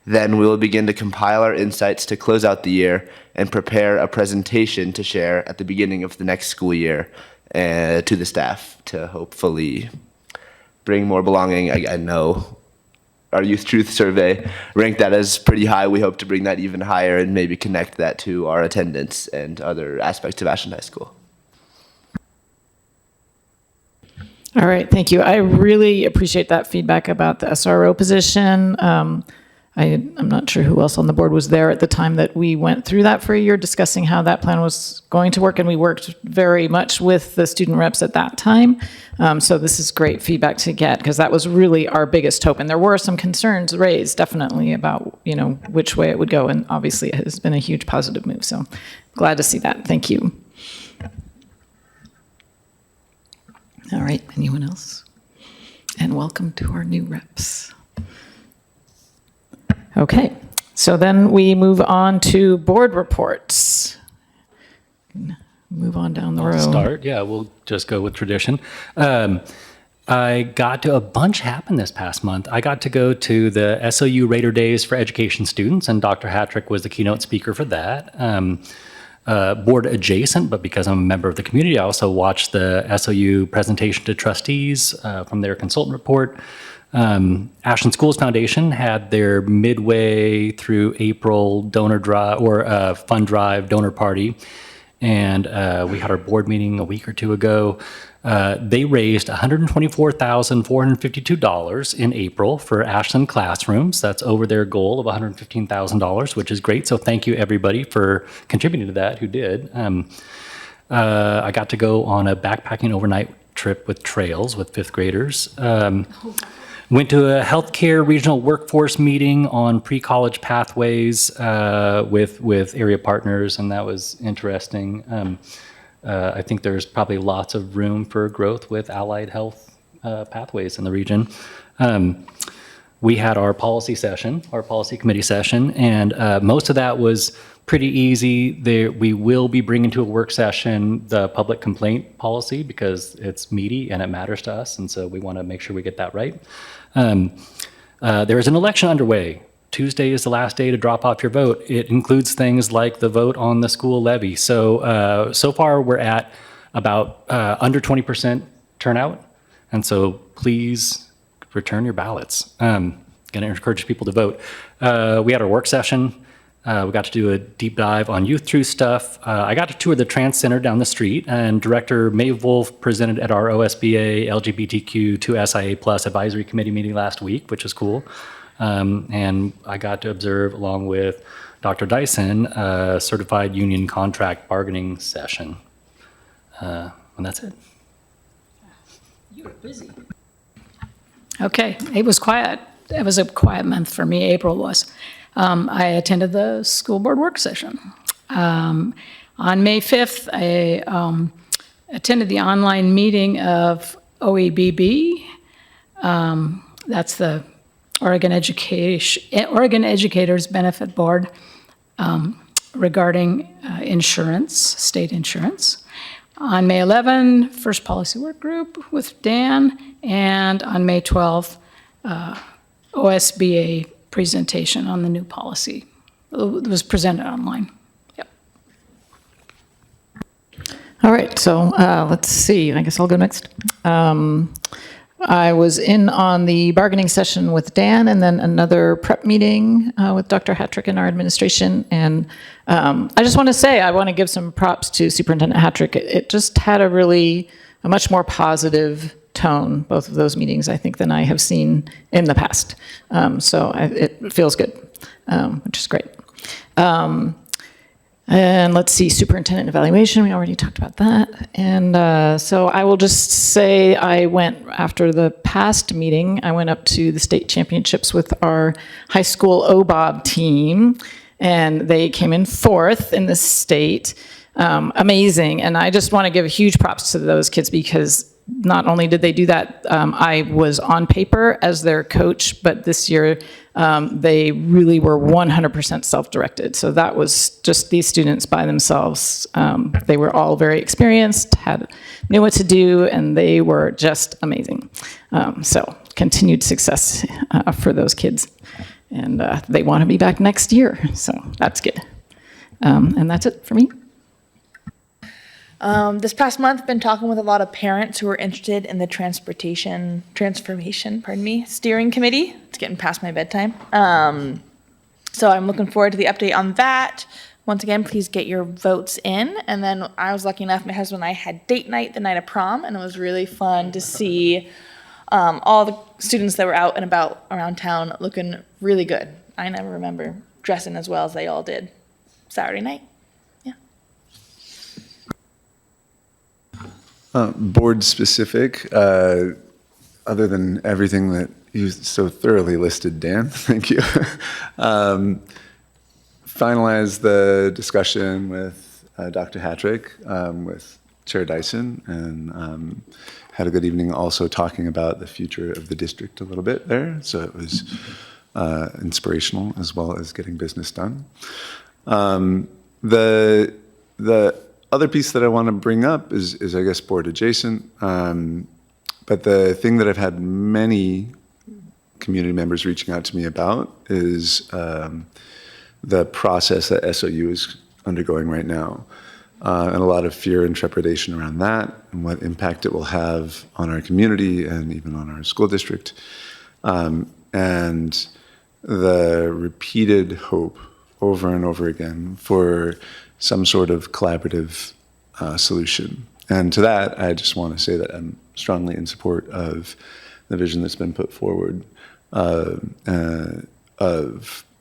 Then we will begin to compile our insights to close out the year and prepare a presentation to share at the beginning of the next school year to the staff to hopefully bring more belonging. I know our Youth Truth Survey ranked that as pretty high. We hope to bring that even higher and maybe connect that to our attendance and other aspects of Ashland High School. All right, thank you. I really appreciate that feedback about the SRO position. I'm not sure who else on the board was there at the time that we went through that for a year, discussing how that plan was going to work, and we worked very much with the student reps at that time. So this is great feedback to get, because that was really our biggest hope. And there were some concerns raised, definitely, about which way it would go, and obviously it has been a huge positive move. So glad to see that. Thank you. All right, anyone else? And welcome to our new reps. Okay, so then we move on to board reports. Move on down the road. I'll start. Yeah, we'll just go with tradition. I got to a bunch happen this past month. I got to go to the SOU Raider Days for Education Students, and Dr. Hattrick was the keynote speaker for that. Board adjacent, but because I'm a member of the community, I also watched the SOU presentation to trustees from their consultant report. Ashland Schools Foundation had their midway through April donor drive or fund drive donor party, and we had our board meeting a week or two ago. They raised $124,452 in April for Ashland classrooms. That's over their goal of $115,000, which is great. So thank you everybody for contributing to that who did. I got to go on a backpacking overnight trip with Trails with 5th graders. Went to a healthcare regional workforce meeting on pre-college pathways with area partners, and that was interesting. I think there's probably lots of room for growth with allied health pathways in the region. We had our policy session, our policy committee session, and most of that was pretty easy. We will be bringing to a work session the public complaint policy because it's meaty and it matters to us, and so we want to make sure we get that right. There is an election underway. Tuesday is the last day to drop off your vote. It includes things like the vote on the school levy. So far we're at about under 20% turnout, and so please return your ballots. Going to encourage people to vote. We had our work session. We got to do a deep dive on Youth Truth stuff. I got to tour the Trans Center down the street, and Director Maeve Wolf presented at our OSBA LGBTQ2 SIA Plus Advisory Committee meeting last week, which is cool. And I got to observe, along with Dr. Dyson, a certified union contract bargaining session. And that's it. You were busy. Okay, it was quiet. It was a quiet month for me, April was. I attended the school board work session. On May 5th, I attended the online meeting of OEBB. That's the Oregon Educators Benefit Board regarding insurance, state insurance. On May 11, first policy work group with Dan, and on May 12th, OSBA presentation on the new policy. It was presented online. Yep. All right, so let's see. I guess I'll go next. I was in on the bargaining session with Dan and then another prep meeting with Dr. Hattrick and our administration. And I just want to say, I want to give some props to Superintendent Hattrick. It just had a much more positive tone, both of those meetings, I think, than I have seen in the past. So it feels good, which is great. And let's see, superintendent evaluation, we already talked about that. And so I will just say I went, after the past meeting, I went up to the state championships with our high school OBOB team, and they came in 4th in the state. Amazing, and I just want to give huge props to those kids because not only did they do that, I was on paper as their coach, but this year they really were 100% self-directed. So that was just these students by themselves. They were all very experienced, knew what to do, and they were just amazing. So continued success for those kids. And they want to be back next year, so that's good. And that's it for me. This past month, I've been talking with a lot of parents who are interested in the transformation, steering committee. It's getting past my bedtime. So I'm looking forward to the update on that. Once again, please get your votes in. And then I was lucky enough, my husband and I had date night the night of prom, and it was really fun to see all the students that were out and about around town looking really good. I never remember dressing as well as they all did Saturday night. Board specific, other than everything that you so thoroughly listed, Dan, thank you. Finalized the discussion with Dr. Hattrick, with Chair Dyson, and had a good evening also talking about the future of the district a little bit there. So it was inspirational as well as getting business done. The other piece that I want to bring up is I guess board adjacent, but the thing that I've had many community members reaching out to me about is the process that SOU is undergoing right now, and a lot of fear and trepidation around that and what impact it will have on our community and even on our school district, and the repeated hope over and over again for some sort of collaborative solution. And to that, I just want to say that I'm strongly in support of the vision that's been put forward of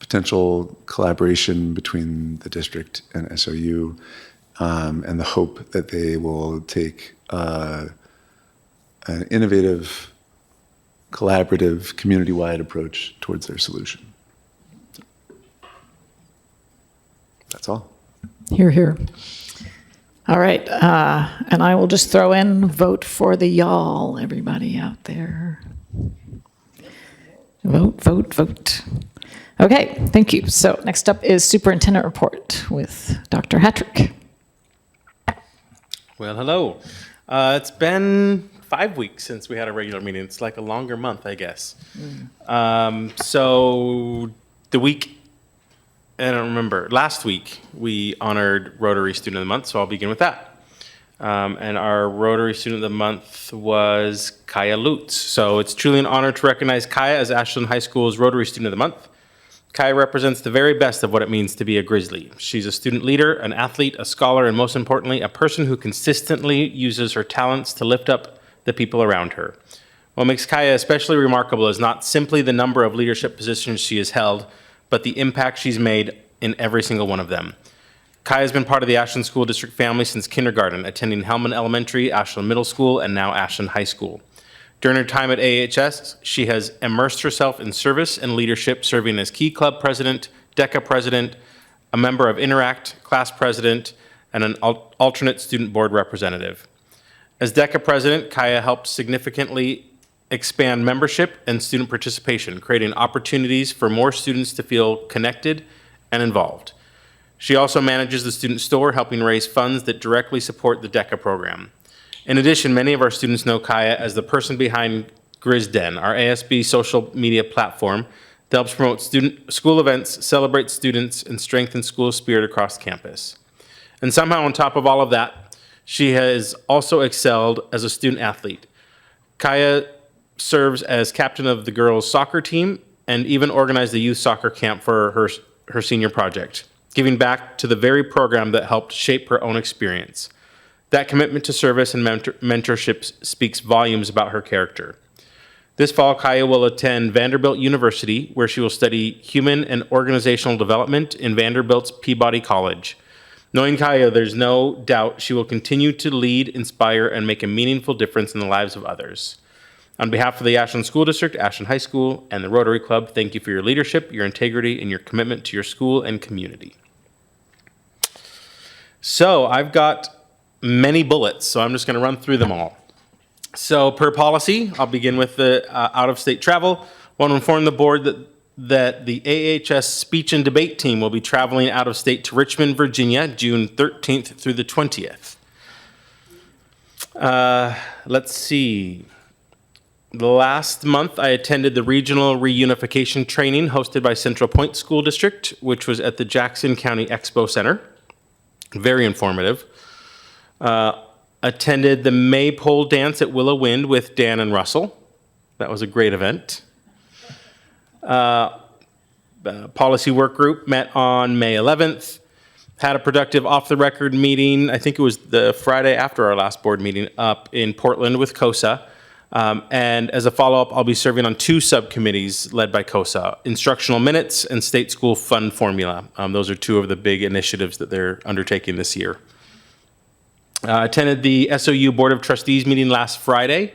potential collaboration between the district and SOU, and the hope that they will take an innovative, collaborative, community-wide approach towards their solution. So, that's all. Hear, hear. All right, and I will just throw in, vote for the y'all, everybody out there. Vote, vote, vote. Okay, thank you. So next up is Superintendent Report with Dr. Hattrick. Well, hello. It's been 5 weeks since we had a regular meeting. It's like a longer month, I guess. So the week, I don't remember, last week we honored Rotary Student of the Month, so I'll begin with that. And our Rotary Student of the Month was Kaya Lutz. So it's truly an honor to recognize Kaya as Ashland High School's Rotary Student of the Month. Kaya represents the very best of what it means to be a Grizzly. She's a student leader, an athlete, a scholar, and most importantly, a person who consistently uses her talents to lift up the people around her. What makes Kaya especially remarkable is not simply the number of leadership positions she has held, but the impact she's made in every single one of them. Kaya has been part of the Ashland School District family since kindergarten, attending Hellman Elementary, Ashland Middle School, and now Ashland High School. During her time at AHS, she has immersed herself in service and leadership, serving as Key Club President, DECA President, a member of Interact, Class President, and an alternate Student Board Representative. As DECA President, Kaya helped significantly expand membership and student participation, creating opportunities for more students to feel connected and involved. She also manages the student store, helping raise funds that directly support the DECA program. In addition, many of our students know Kaya as the person behind GrizDen, our ASB social media platform that helps promote school events, celebrate students, and strengthen school spirit across campus. And somehow, on top of all of that, she has also excelled as a student athlete. Kaya serves as captain of the girls' soccer team and even organized the youth soccer camp for her senior project, giving back to the very program that helped shape her own experience. That commitment to service and mentorship speaks volumes about her character. This fall, Kaya will attend Vanderbilt University, where she will study human and organizational development in Vanderbilt's Peabody College. Knowing Kaya, there's no doubt she will continue to lead, inspire, and make a meaningful difference in the lives of others. On behalf of the Ashland School District, Ashland High School, and the Rotary Club, thank you for your leadership, your integrity, and your commitment to your school and community. So I've got many bullets, so I'm just going to run through them all. So per policy, I'll begin with the out-of-state travel. I want to inform the board that the AHS speech and debate team will be traveling out of state to Richmond, Virginia, June 13th through the 20th. Let's see. Last month, I attended the regional reunification training hosted by Central Point School District, which was at the Jackson County Expo Center. Very informative. Attended the Maypole dance at Willow Wind with Dan and Russell. That was a great event. Policy work group met on May 11th. Had a productive off-the-record meeting. I think it was the Friday after our last board meeting up in Portland with COSA. And as a follow-up, I'll be serving on 2 subcommittees led by COSA, Instructional Minutes and State School Fund Formula. Those are 2 of the big initiatives that they're undertaking this year. Attended the SOU Board of Trustees meeting last Friday,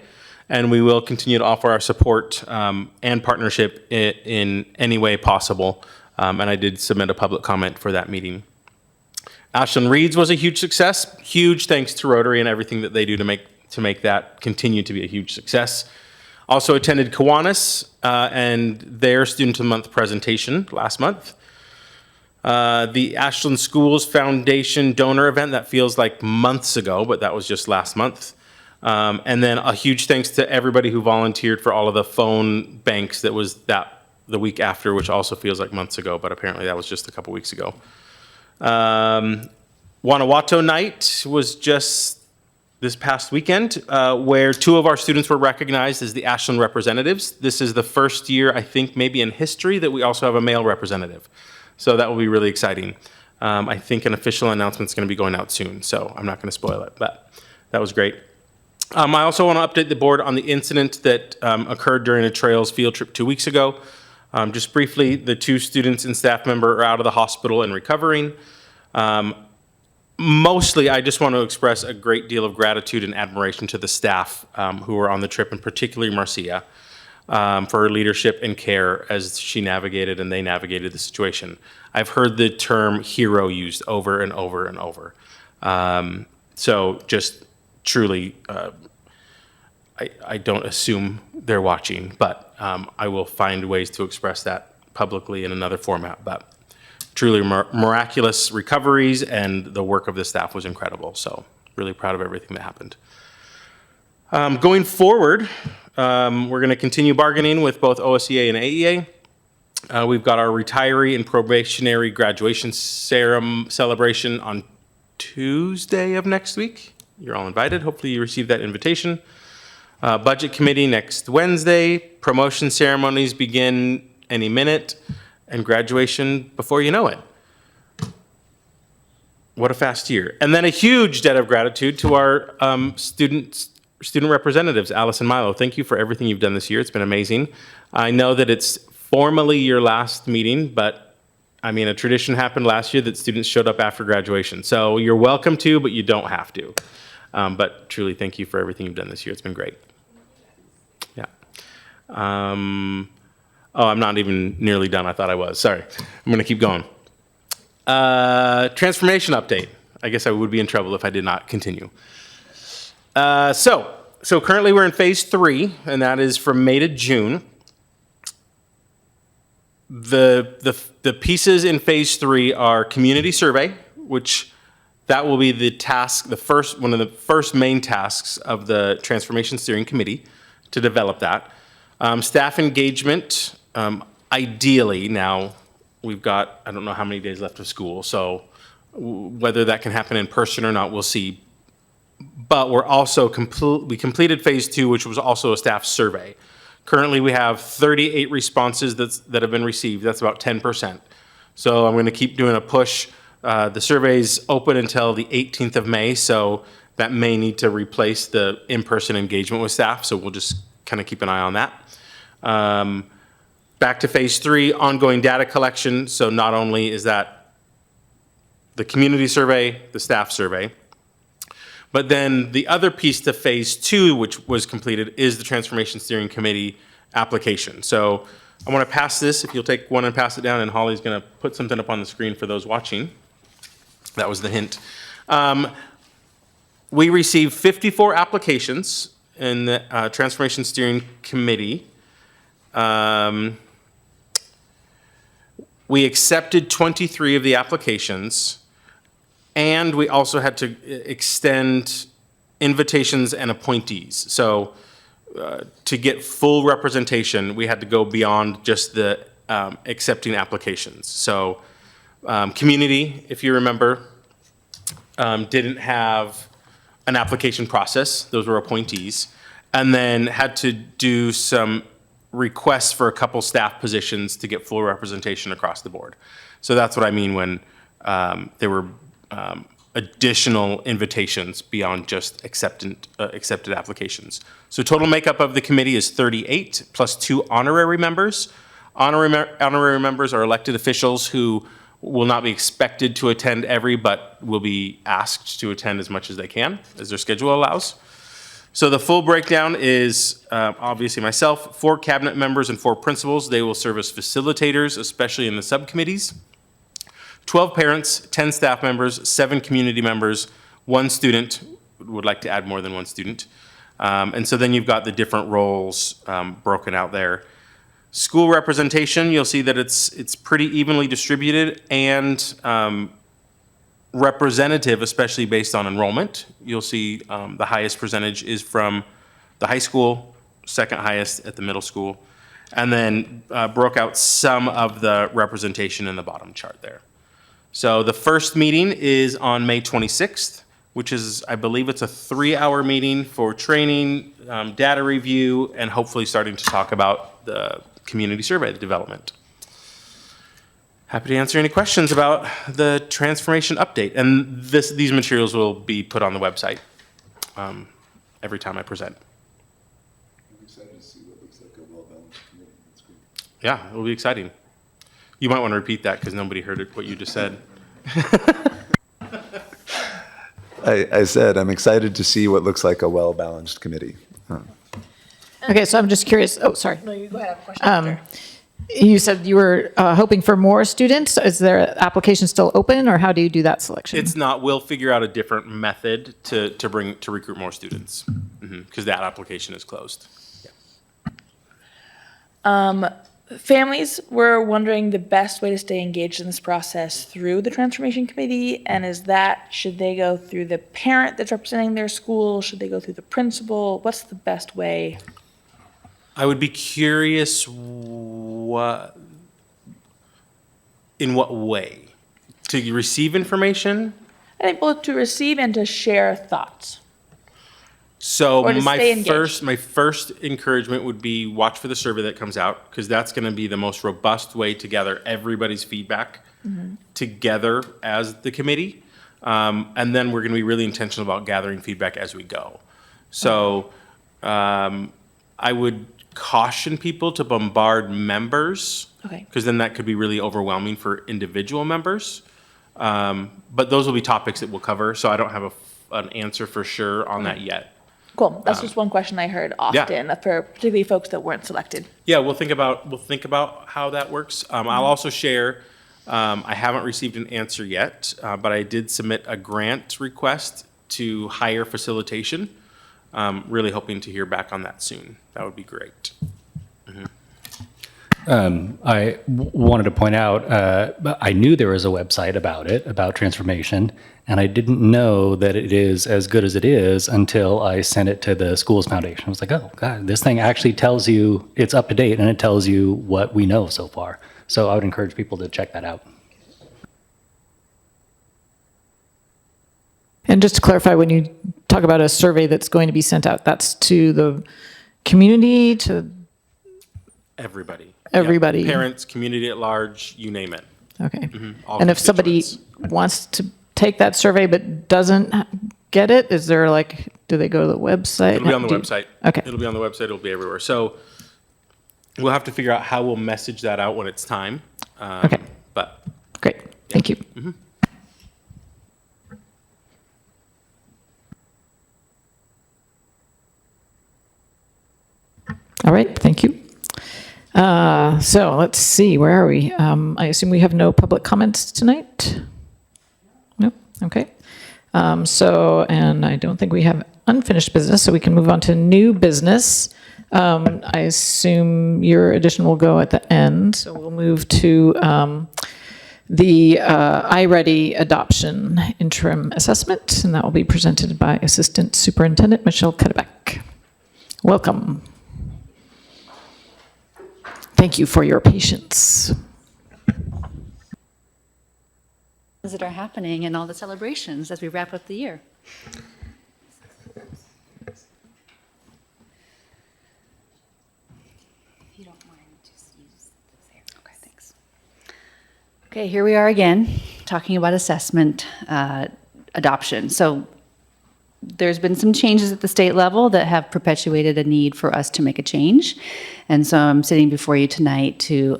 and we will continue to offer our support and partnership in any way possible. And I did submit a public comment for that meeting. Ashland Reads was a huge success. Huge thanks to Rotary and everything that they do to make that continue to be a huge success. Also attended Kiwanis and their Student of the Month presentation last month. The Ashland Schools Foundation donor event, that feels like months ago, but that was just last month. And then a huge thanks to everybody who volunteered for all of the phone banks that was the week after, which also feels like months ago, but apparently that was just a couple weeks ago. Guanajuato Night was just this past weekend, where 2 of our students were recognized as the Ashland representatives. This is the first year, I think, maybe in history, that we also have a male representative. So that will be really exciting. I think an official announcement is going to be going out soon, so I'm not going to spoil it, but that was great. I also want to update the board on the incident that occurred during a Trails field trip 2 weeks ago. Just briefly, the 2 students and staff member are out of the hospital and recovering. Mostly, I just want to express a great deal of gratitude and admiration to the staff who were on the trip, and particularly Marcia, for her leadership and care as she navigated and they navigated the situation. I've heard the term hero used over and over and over. So just truly, I don't assume they're watching, but I will find ways to express that publicly in another format. But truly miraculous recoveries, and the work of the staff was incredible. So really proud of everything that happened. Going forward, we're going to continue bargaining with both OSEA and AEA. We've got our retiree and probationary graduation celebration on Tuesday of next week. You're all invited. Hopefully you received that invitation. Budget committee next Wednesday. Promotion ceremonies begin any minute, and graduation before you know it. What a fast year. And then a huge debt of gratitude to our student representatives, Alice and Milo. Thank you for everything you've done this year. It's been amazing. I know that it's formally your last meeting, but I mean, a tradition happened last year that students showed up after graduation. So you're welcome to, but you don't have to. But truly, thank you for everything you've done this year. It's been great. Yeah. I'm not even nearly done. I thought I was. Sorry. I'm going to keep going. Transformation update. I guess I would be in trouble if I did not continue. So currently we're in phase 3, and that is from May to June. The pieces in phase 3 are community survey, which that will be the task, one of the first main tasks of the Transformation Steering Committee to develop that. Staff engagement, ideally now we've got, I don't know how many days left of school, so whether that can happen in person or not, we'll see. But we're also we completed phase 2, which was also a staff survey. Currently, we have 38 responses that have been received. That's about 10%. So I'm going to keep doing a push. The survey's open until the 18th of May, so that may need to replace the in-person engagement with staff. So we'll just kind of keep an eye on that. Back to phase 3, ongoing data collection. So not only is that the community survey, the staff survey, but then the other piece to phase 2, which was completed, is the Transformation Steering Committee application. So I want to pass this, if you'll take one and pass it down, and Holly's going to put something up on the screen for those watching. That was the hint. We received 54 applications in the Transformation Steering Committee. We accepted 23 of the applications. And we also had to extend invitations and appointees. So to get full representation, we had to go beyond just the accepting applications. So community, if you remember, didn't have an application process. Those were appointees. And then had to do some requests for a couple staff positions to get full representation across the board. So that's what I mean when there were additional invitations beyond just accepted applications. So total makeup of the committee is 38 plus 2 honorary members. Honorary members are elected officials who will not be expected to attend but will be asked to attend as much as they can, as their schedule allows. So the full breakdown is obviously myself, 4 cabinet members and 4 principals. They will serve as facilitators, especially in the subcommittees. 12 parents, 10 staff members, 7 community members, 1 student, would like to add more than 1 student. And so then you've got the different roles broken out there. School representation, you'll see that it's pretty evenly distributed and representative, especially based on enrollment. You'll see the highest percentage is from the high school, second highest at the middle school, and then broke out some of the representation in the bottom chart there. So the first meeting is on May 26th, which is, I believe it's a 3-hour meeting for training, data review, and hopefully starting to talk about the community survey development. Happy to answer any questions about the transformation update. And these materials will be put on the website every time I present. I'm excited to see what looks like a well-balanced committee. That's great. Yeah, it'll be exciting. You might want to repeat that because nobody heard what you just said. I said I'm excited to see what looks like a well-balanced committee. Okay, so I'm just curious. Oh, sorry. No, you go ahead. I have a question after. You said you were hoping for more students. Is their application still open, or how do you do that selection? It's not. We'll figure out a different method to recruit more students because that application is closed. Yeah. Families were wondering the best way to stay engaged in this process through the Transformation Committee, and should they go through the parent that's representing their school? Should they go through the principal? What's the best way? I would be curious in what way? To receive information? I think both to receive and to share thoughts. So Or to stay engaged. my first encouragement would be watch for the survey that comes out, because that's going to be the most robust way to gather everybody's feedback together as the committee. And then we're going to be really intentional about gathering feedback as we go. So I would caution people to bombard members, because then that could be really overwhelming for individual members. But those will be topics that we'll cover, so I don't have an answer for sure on that yet. Cool. That's just one question I heard often for particularly folks that weren't selected. Yeah, we'll think about how that works. I'll also share. I haven't received an answer yet, but I did submit a grant request to hire facilitation. Really hoping to hear back on that soon. That would be great. Wanted to point out, I knew there was a website about it, about transformation, and I didn't know that it is as good as it is until I sent it to the Schools Foundation. I was like, oh, God, this thing actually tells you, it's up to date, and it tells you what we know so far. So I would encourage people to check that out. And just to clarify, when you talk about a survey that's going to be sent out, that's to the community, to Everybody. everybody? Yeah. Parents, community at large, you name it. Okay. All And if somebody wants to take that survey but doesn't get it, is there like, do they go to the website? It'll be on the website. Okay. It'll be on the website. It'll be everywhere. So we'll have to figure out how we'll message that out when it's time. Okay. But Great. Thank you. Mhm. All right, thank you. So let's see, where are we? I assume we have no public comments tonight? Nope, okay. And I don't think we have unfinished business, so we can move on to new business. I assume your addition will go at the end, so we'll move to the iReady Adoption Interim Assessment, and that will be presented by Assistant Superintendent Michelle Cuddebeck. Welcome. Thank you for your patience. That are happening and all the celebrations as we wrap up the year. If you don't mind, just use this here. Okay, thanks. Okay, here we are again, talking about assessment adoption. So there's been some changes at the state level that have perpetuated a need for us to make a change. And so I'm sitting before you tonight to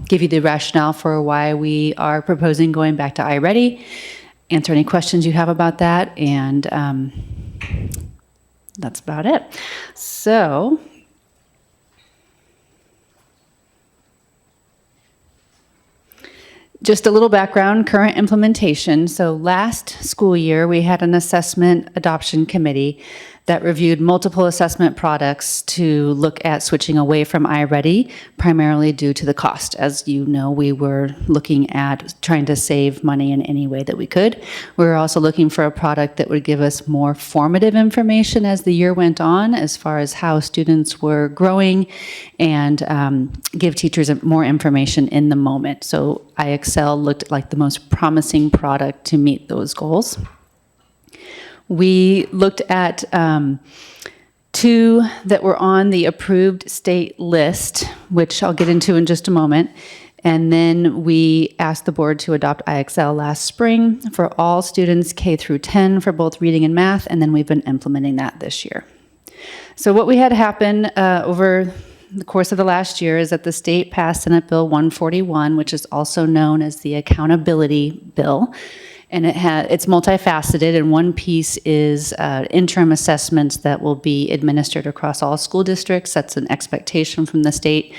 give you the rationale for why we are proposing going back to iReady, answer any questions you have about that, and that's about it. So just a little background, current implementation. So last school year, we had an assessment adoption committee that reviewed multiple assessment products to look at switching away from iReady, primarily due to the cost. As you know, we were looking at trying to save money in any way that we could. We were also looking for a product that would give us more formative information as the year went on, as far as how students were growing, and give teachers more information in the moment. So IXL looked like the most promising product to meet those goals. We looked at two that were on the approved state list, which I'll get into in just a moment. And then we asked the board to adopt IXL last spring for all students K through 10 for both reading and math, and then we've been implementing that this year. So what we had happen over the course of the last year is that the state passed Senate Bill 141, which is also known as the Accountability Bill. And it's multifaceted, and one piece is interim assessments that will be administered across all school districts. That's an expectation from the state.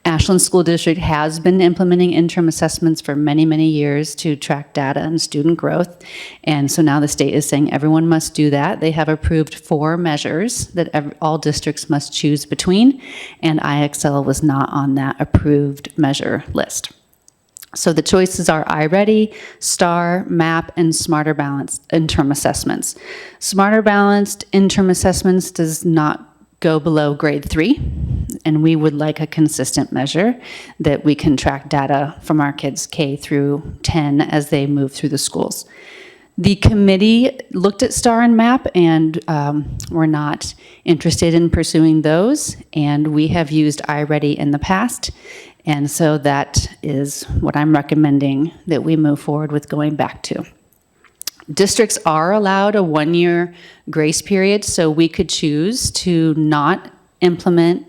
Ashland School District has been implementing interim assessments for many, many years to track data and student growth. And so now the state is saying everyone must do that. They have approved 4 measures that all districts must choose between, and IXL was not on that approved measure list. So the choices are iReady, STAR, MAP, and Smarter Balanced interim assessments. Smarter Balanced interim assessments does not go below grade 3, and we would like a consistent measure that we can track data from our kids K through 10 as they move through the schools. The committee looked at STAR and MAP and were not interested in pursuing those, and we have used iReady in the past. And so that is what I'm recommending that we move forward with going back to. Districts are allowed a 1-year grace period, so we could choose to not implement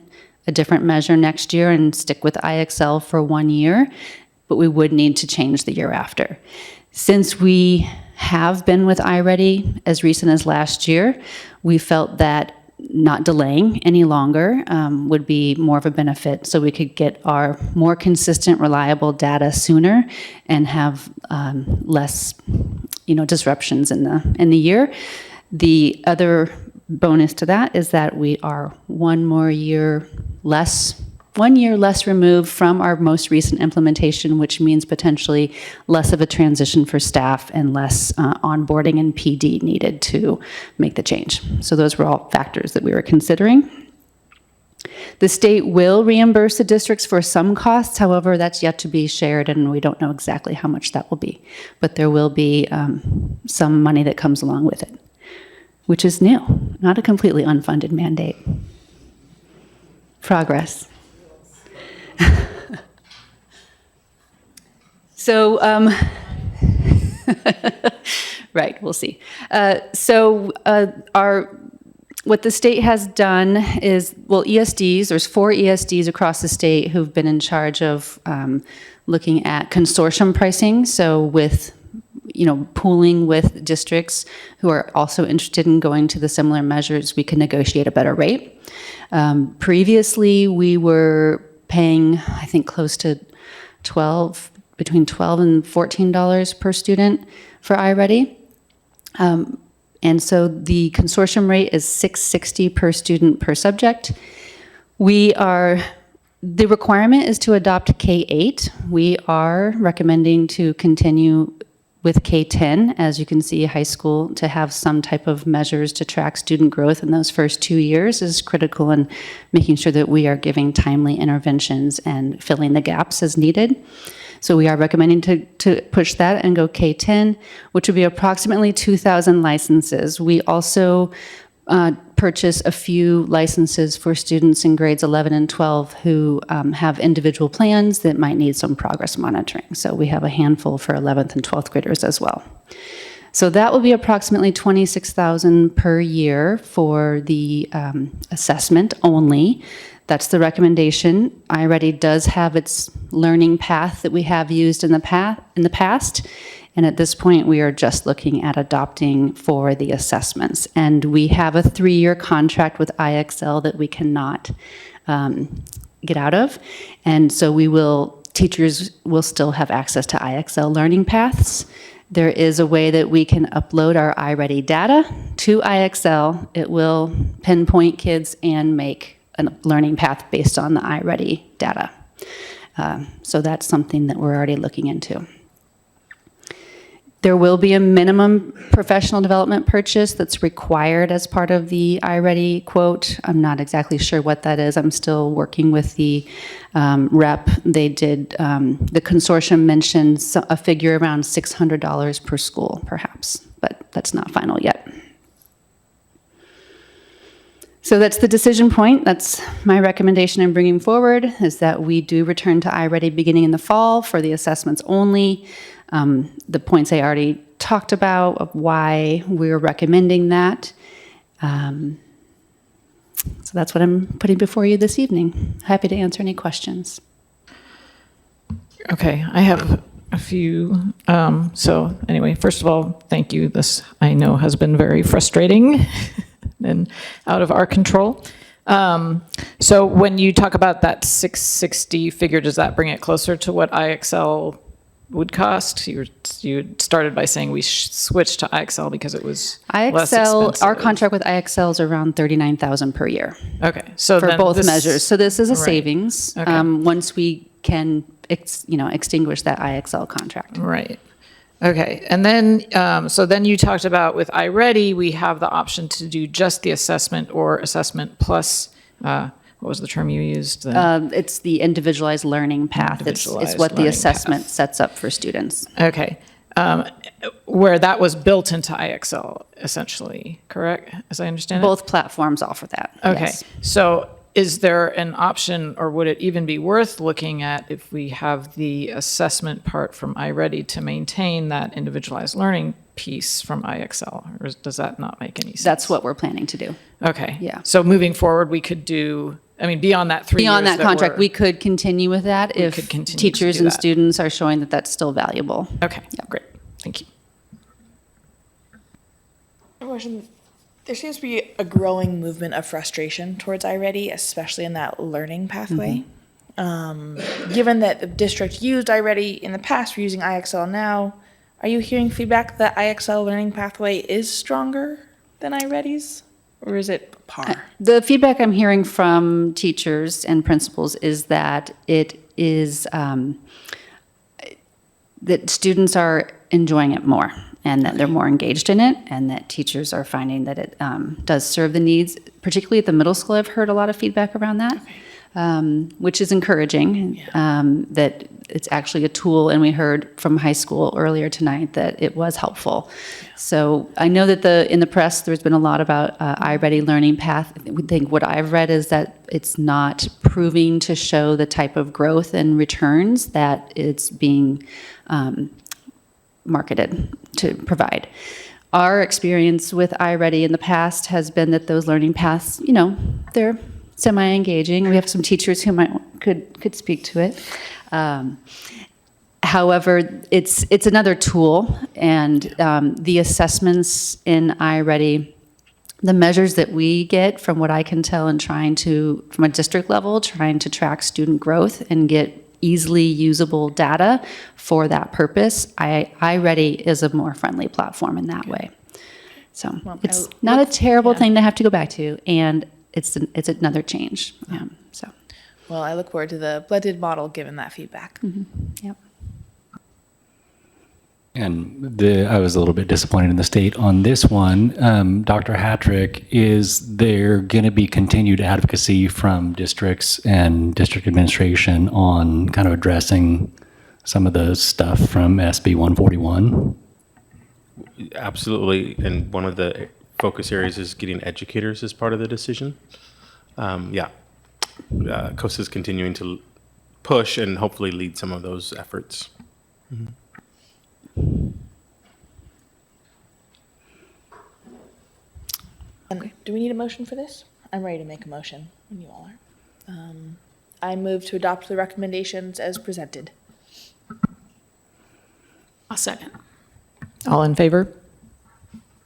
a different measure next year and stick with IXL for 1 year, but we would need to change the year after. Since we have been with iReady as recent as last year, we felt that not delaying any longer would be more of a benefit, so we could get our more consistent, reliable data sooner and have less, disruptions in the year. The other bonus to that is that we are 1 more year less 1 year less removed from our most recent implementation, which means potentially less of a transition for staff and less onboarding and PD needed to make the change. So those were all factors that we were considering. The state will reimburse the districts for some costs. However, that's yet to be shared, and we don't know exactly how much that will be. But there will be some money that comes along with it, which is new, not a completely unfunded mandate. Progress. So, right, we'll see. What the state has done is, well, ESDs, there's 4 ESDs across the state who've been in charge of looking at consortium pricing. So with, pooling with districts who are also interested in going to the similar measures, we can negotiate a better rate. Previously, we were paying, I think, close to between $12 and $14 per student for iReady. And so the consortium rate is $660 per student per subject. The requirement is to adopt K-8. We are recommending to continue with K-10, as you can see, high school, to have some type of measures to track student growth in those first 2 years is critical in making sure that we are giving timely interventions and filling the gaps as needed. So we are recommending to push that and go K-10, which would be approximately 2,000 licenses. We also purchase a few licenses for students in grades 11 and 12 who have individual plans that might need some progress monitoring. So we have a handful for 11th and 12th graders as well. So that will be approximately $26,000 per year for the assessment only. That's the recommendation. iReady does have its learning path that we have used in the past. And at this point, we are just looking at adopting for the assessments. And we have a 3-year contract with IXL that we cannot get out of. And so teachers will still have access to IXL learning paths. There is a way that we can upload our iReady data to IXL. It will pinpoint kids and make a learning path based on the iReady data. So that's something that we're already looking into. There will be a minimum professional development purchase that's required as part of the iReady quote. I'm not exactly sure what that is. I'm still working with the rep. They did, the consortium mentioned a figure around $600 per school, perhaps, but that's not final yet. So that's the decision point. That's my recommendation I'm bringing forward, is that we do return to iReady beginning in the fall for the assessments only. The points I already talked about of why we're recommending that. So that's what I'm putting before you this evening. Happy to answer any questions. Okay, I have a few. So anyway, first of all, thank you. This, I know, has been very frustrating and out of our control. So when you talk about that 660 figure, does that bring it closer to what IXL would cost? You started by saying we switched to IXL because it was less expensive. Our contract with IXL is around $39,000 per year. Okay, so for both measures. So this is a right. savings once we can, extinguish that IXL contract. Right. Okay, and then so then you talked about with iReady, we have the option to do just the assessment or assessment plus. What was the term you used? It's the individualized learning path. It's what the assessment sets up for students. Okay. Where that was built into IXL, essentially, correct, as I understand it? Both platforms offer that. Okay. Yes. So is there an option, or would it even be worth looking at if we have the assessment part from iReady to maintain that individualized learning piece from IXL, or does that not make any sense? That's what we're planning to do. Okay. Yeah. So moving forward, we could do, beyond that 3 years. Beyond that contract, we could continue with that if teachers and that. students are showing that that's still valuable. Okay, great. Thank you. Question. There seems to be a growing movement of frustration towards iReady, especially in that learning pathway. Given that the district used iReady in the past, we're using IXL now, are you hearing feedback that IXL learning pathway is stronger than iReady's? or is it par? The feedback I'm hearing from teachers and principals is that it is that students are enjoying it more and that they're more engaged in it, and that teachers are finding that it does serve the needs, particularly at the middle school. I've heard a lot of feedback around that, which is encouraging, that it's actually a tool, and we heard from high school earlier tonight that it was helpful. So I know that in the press there's been a lot about iReady learning path. I think what I've read is that it's not proving to show the type of growth and returns that it's being marketed to provide. Our experience with iReady in the past has been that those learning paths, they're semi-engaging. We have some teachers who could speak to it. However, it's another tool, and the assessments in iReady, the measures that we get from what I can tell in from a district level, trying to track student growth and get easily usable data for that purpose, iReady is a more friendly platform in that way. So it's not a terrible thing to have to go back to, and it's another change. Well, I look forward to the blended model given that feedback. Yep. And I was a little bit disappointed in the state on this one. Dr. Hattrick, is there going to be continued advocacy from districts and district administration on kind of addressing some of the stuff from SB 141? Absolutely. And one of the focus areas is getting educators as part of the decision. COSA is continuing to push and hopefully lead some of those efforts. Mm-hmm. Do we need a motion for this? I'm ready to make a motion when you all are. I move to adopt the recommendations as presented. I'll second. All in favor?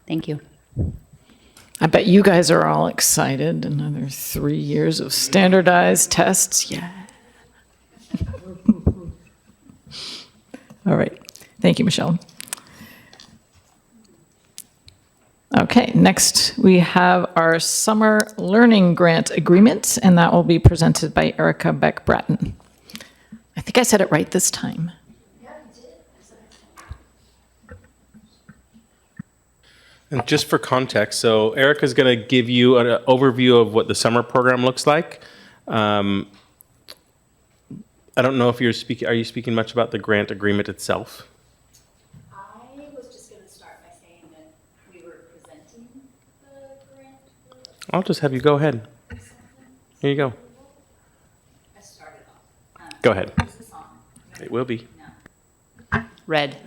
Thank you. I bet you guys are all excited. Another 3 years of standardized tests. Yeah. All right. Thank you, Michelle. Okay, next we have our Summer Learning Grant Agreement, and that will be presented by Erica Beck-Bratton. I think I said it right this time. And just for context, so Erica's going to give you an overview of what the summer program looks like. I don't know if you're speaking, are you speaking much about the grant agreement itself? I was just going to start by saying that we were presenting the grant. I'll just have you go ahead. Here you go. I started off. Go ahead. Is this on? It will be. Red.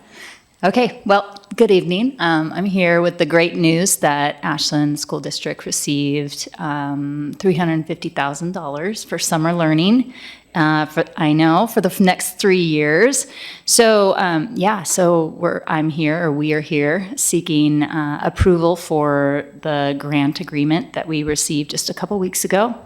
Okay, well, good evening. I'm here with the great news that Ashland School District received $350,000 for summer learning. For the next 3 years. So we are here seeking approval for the grant agreement that we received just a couple weeks ago.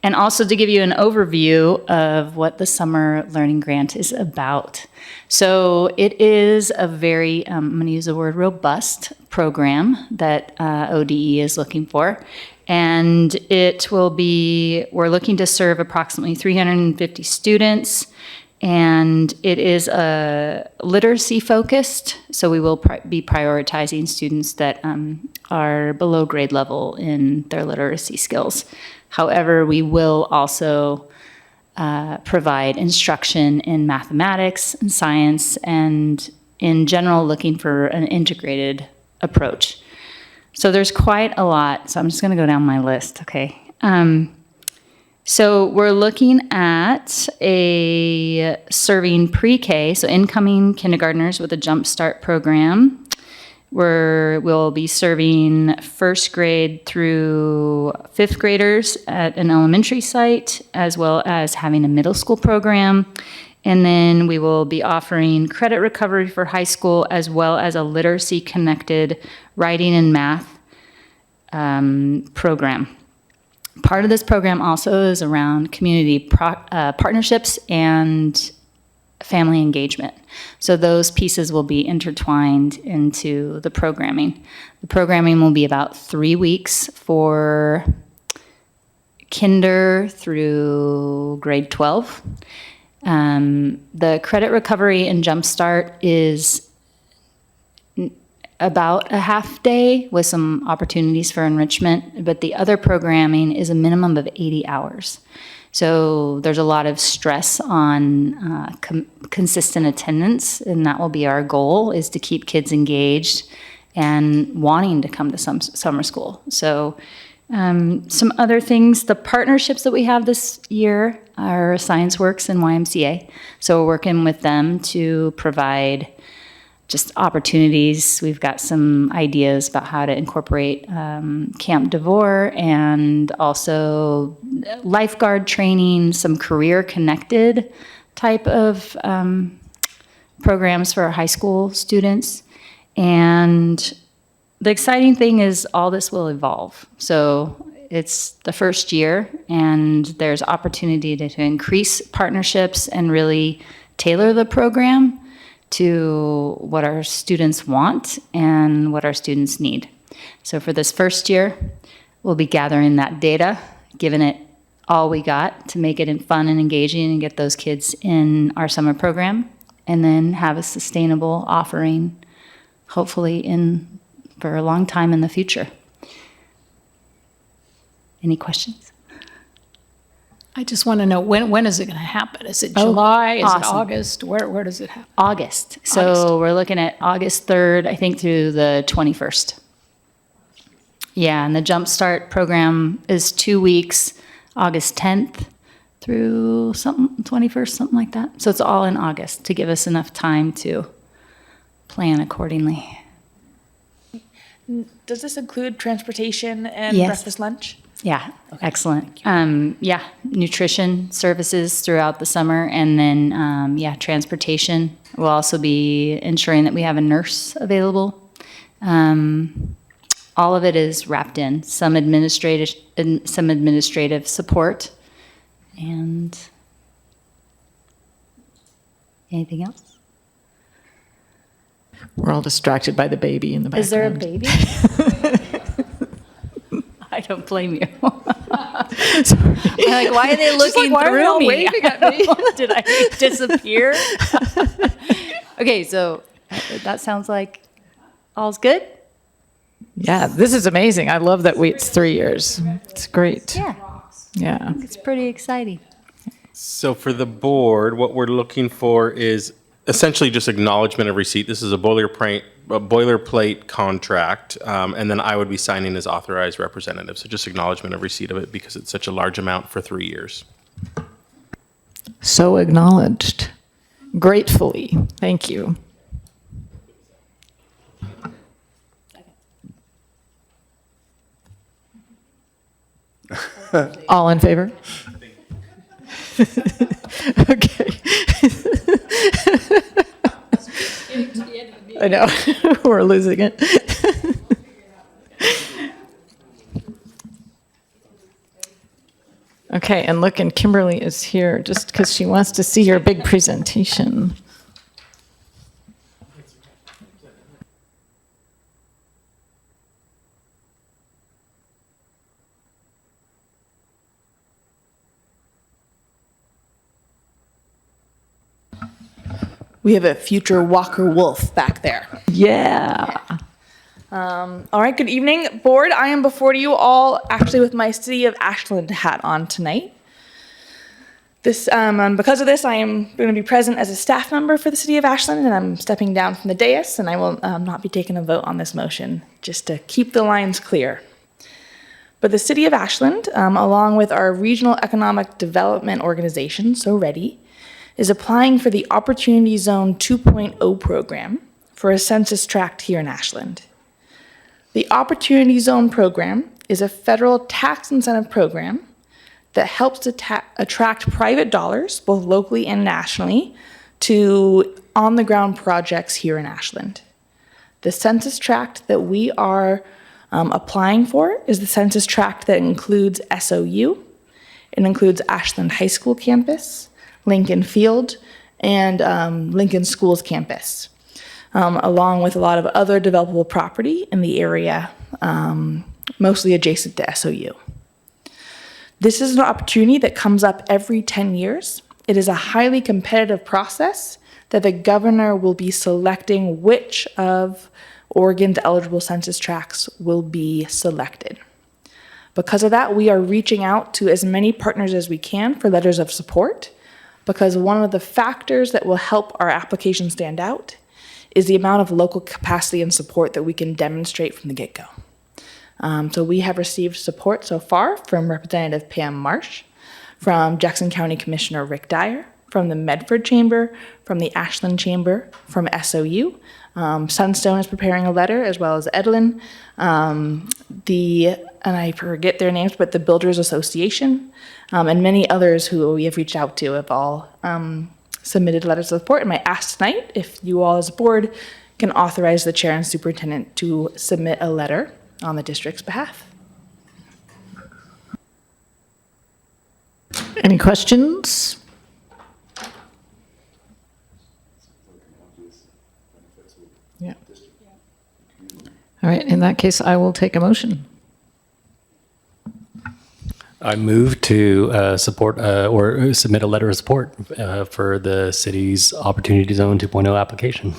And also to give you an overview of what the Summer Learning Grant is about. So it is a very, I'm going to use the word robust program that ODE is looking for. And we're looking to serve approximately 350 students. And it is literacy focused. So we will be prioritizing students that are below grade level in their literacy skills. However, we will also provide instruction in mathematics and science, and in general looking for an integrated approach. So there's quite a lot. So I'm just going to go down my list, okay? So we're looking at serving pre-K, so incoming kindergartners with a Jump Start program. We'll be serving first grade through fifth graders at an elementary site, as well as having a middle school program. And then we will be offering credit recovery for high school, as well as a literacy-connected writing and math program. Part of this program also is around community partnerships and family engagement. So those pieces will be intertwined into the programming. The programming will be about 3 weeks for kinder through grade 12. The credit recovery and Jumpstart is about a half day with some opportunities for enrichment, but the other programming is a minimum of 80 hours. So there's a lot of stress on consistent attendance, and that will be our goal, is to keep kids engaged and wanting to come to some summer school. So some other things, the partnerships that we have this year are Science Works and YMCA. So we're working with them to provide just opportunities. We've got some ideas about how to incorporate Camp DeVore and also lifeguard training, some career-connected type of programs for our high school students. And the exciting thing is all this will evolve. So it's the first year, and there's opportunity to increase partnerships and really tailor the program to what our students want and what our students need. So for this first year, we'll be gathering that data, giving it all we got to make it fun and engaging and get those kids in our summer program, and then have a sustainable offering, hopefully for a long time in the future. Any questions? I just want to know, when is it going to happen? Is it July? Is it awesome. August? Where does it happen? August. So we're looking at August 3rd, I think, through the 21st. Yeah, and the Jumpstart program is 2 weeks, August 10th through 21st, something like that. So it's all in August to give us enough time to plan accordingly. Does this include transportation and Yes. breakfast lunch? Yeah, excellent. Yeah, nutrition services throughout the summer, and then, transportation. We'll also be ensuring that we have a nurse available. All of it is wrapped in some administrative support. And anything else? We're all distracted by the baby in the background. Is there a baby? I don't blame you. Sorry. I'm like, why are they looking why are they through all me? waving at me? Did I disappear? Okay, so that sounds like all's good. Yeah, this is amazing. I love that it's 3 years. It's great. Yeah, Yeah. it's pretty exciting. So for the board, what we're looking for is essentially just acknowledgement of receipt. This is a boilerplate contract, and then I would be signing as authorized representative. So just acknowledgement of receipt of it because it's such a large amount for 3 years. So acknowledged. Gratefully. Thank you. All in favor? Okay. I know, we're losing it. Okay, and look, and Kimberly is here just because she wants to see your big presentation. We have a future Walker Wolf back there. Yeah. All right, good evening, board. I am before you all actually with my City of Ashland hat on tonight. Because of this, I am going to be present as a staff member for the City of Ashland, and I'm stepping down from the dais, and I will not be taking a vote on this motion, just to keep the lines clear. But the City of Ashland, along with our Regional Economic Development Organization, so READY, is applying for the Opportunity Zone 2.0 program for a census tract here in Ashland. The Opportunity Zone program is a federal tax incentive program that helps attract private dollars, both locally and nationally, to on-the-ground projects here in Ashland. The census tract that we are applying for is the census tract that includes SOU. It includes Ashland High School campus, Lincoln Field, and Lincoln Schools campus, along with a lot of other developable property in the area, mostly adjacent to SOU. This is an opportunity that comes up every 10 years. It is a highly competitive process that the governor will be selecting which of Oregon's eligible census tracts will be selected. Because of that, we are reaching out to as many partners as we can for letters of support, because one of the factors that will help our application stand out is the amount of local capacity and support that we can demonstrate from the get-go. So we have received support so far from Representative Pam Marsh, from Jackson County Commissioner Rick Dyer, from the Medford Chamber, from the Ashland Chamber, from SOU. Sunstone is preparing a letter, as well as Edlin. And I forget their names, but the Builders Association, and many others who we have reached out to have all submitted letters of support. And my ask tonight, if you all as a board can authorize the chair and superintendent to submit a letter on the district's behalf. Any questions? Yeah. All right, in that case, I will take a motion. I move to support or submit a letter of support for the city's Opportunity Zone 2.0 application.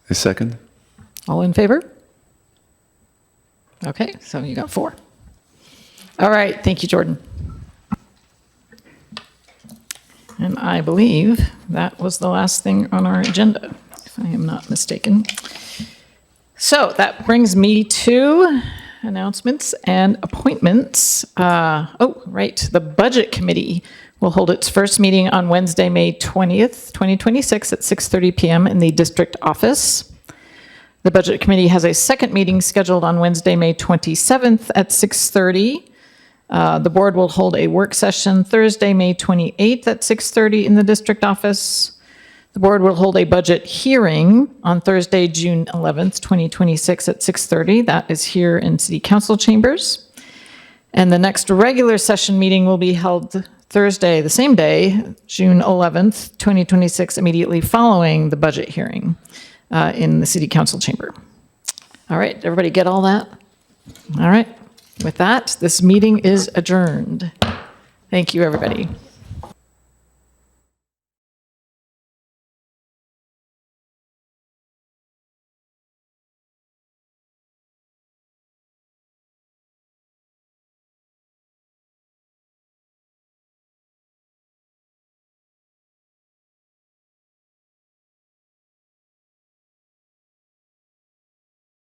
A second. All in favor? Okay, so you got 4. All right, thank you, Jordan. And I believe that was the last thing on our agenda, if I am not mistaken. So that brings me to announcements and appointments. Right, the Budget Committee will hold its first meeting on Wednesday, May 20th, 2026 at 6:30 p.m. in the district office. The Budget Committee has a second meeting scheduled on Wednesday, May 27th at 6:30. The board will hold a work session Thursday, May 28th at 6:30 in the district office. The board will hold a budget hearing on Thursday, June 11th, 2026 at 6:30. That is here in City Council chambers. And the next regular session meeting will be held Thursday, the same day, June 11th, 2026, immediately following the budget hearing in the City Council chamber. All right, everybody get all that? All right. With that, this meeting is adjourned. Thank you, everybody.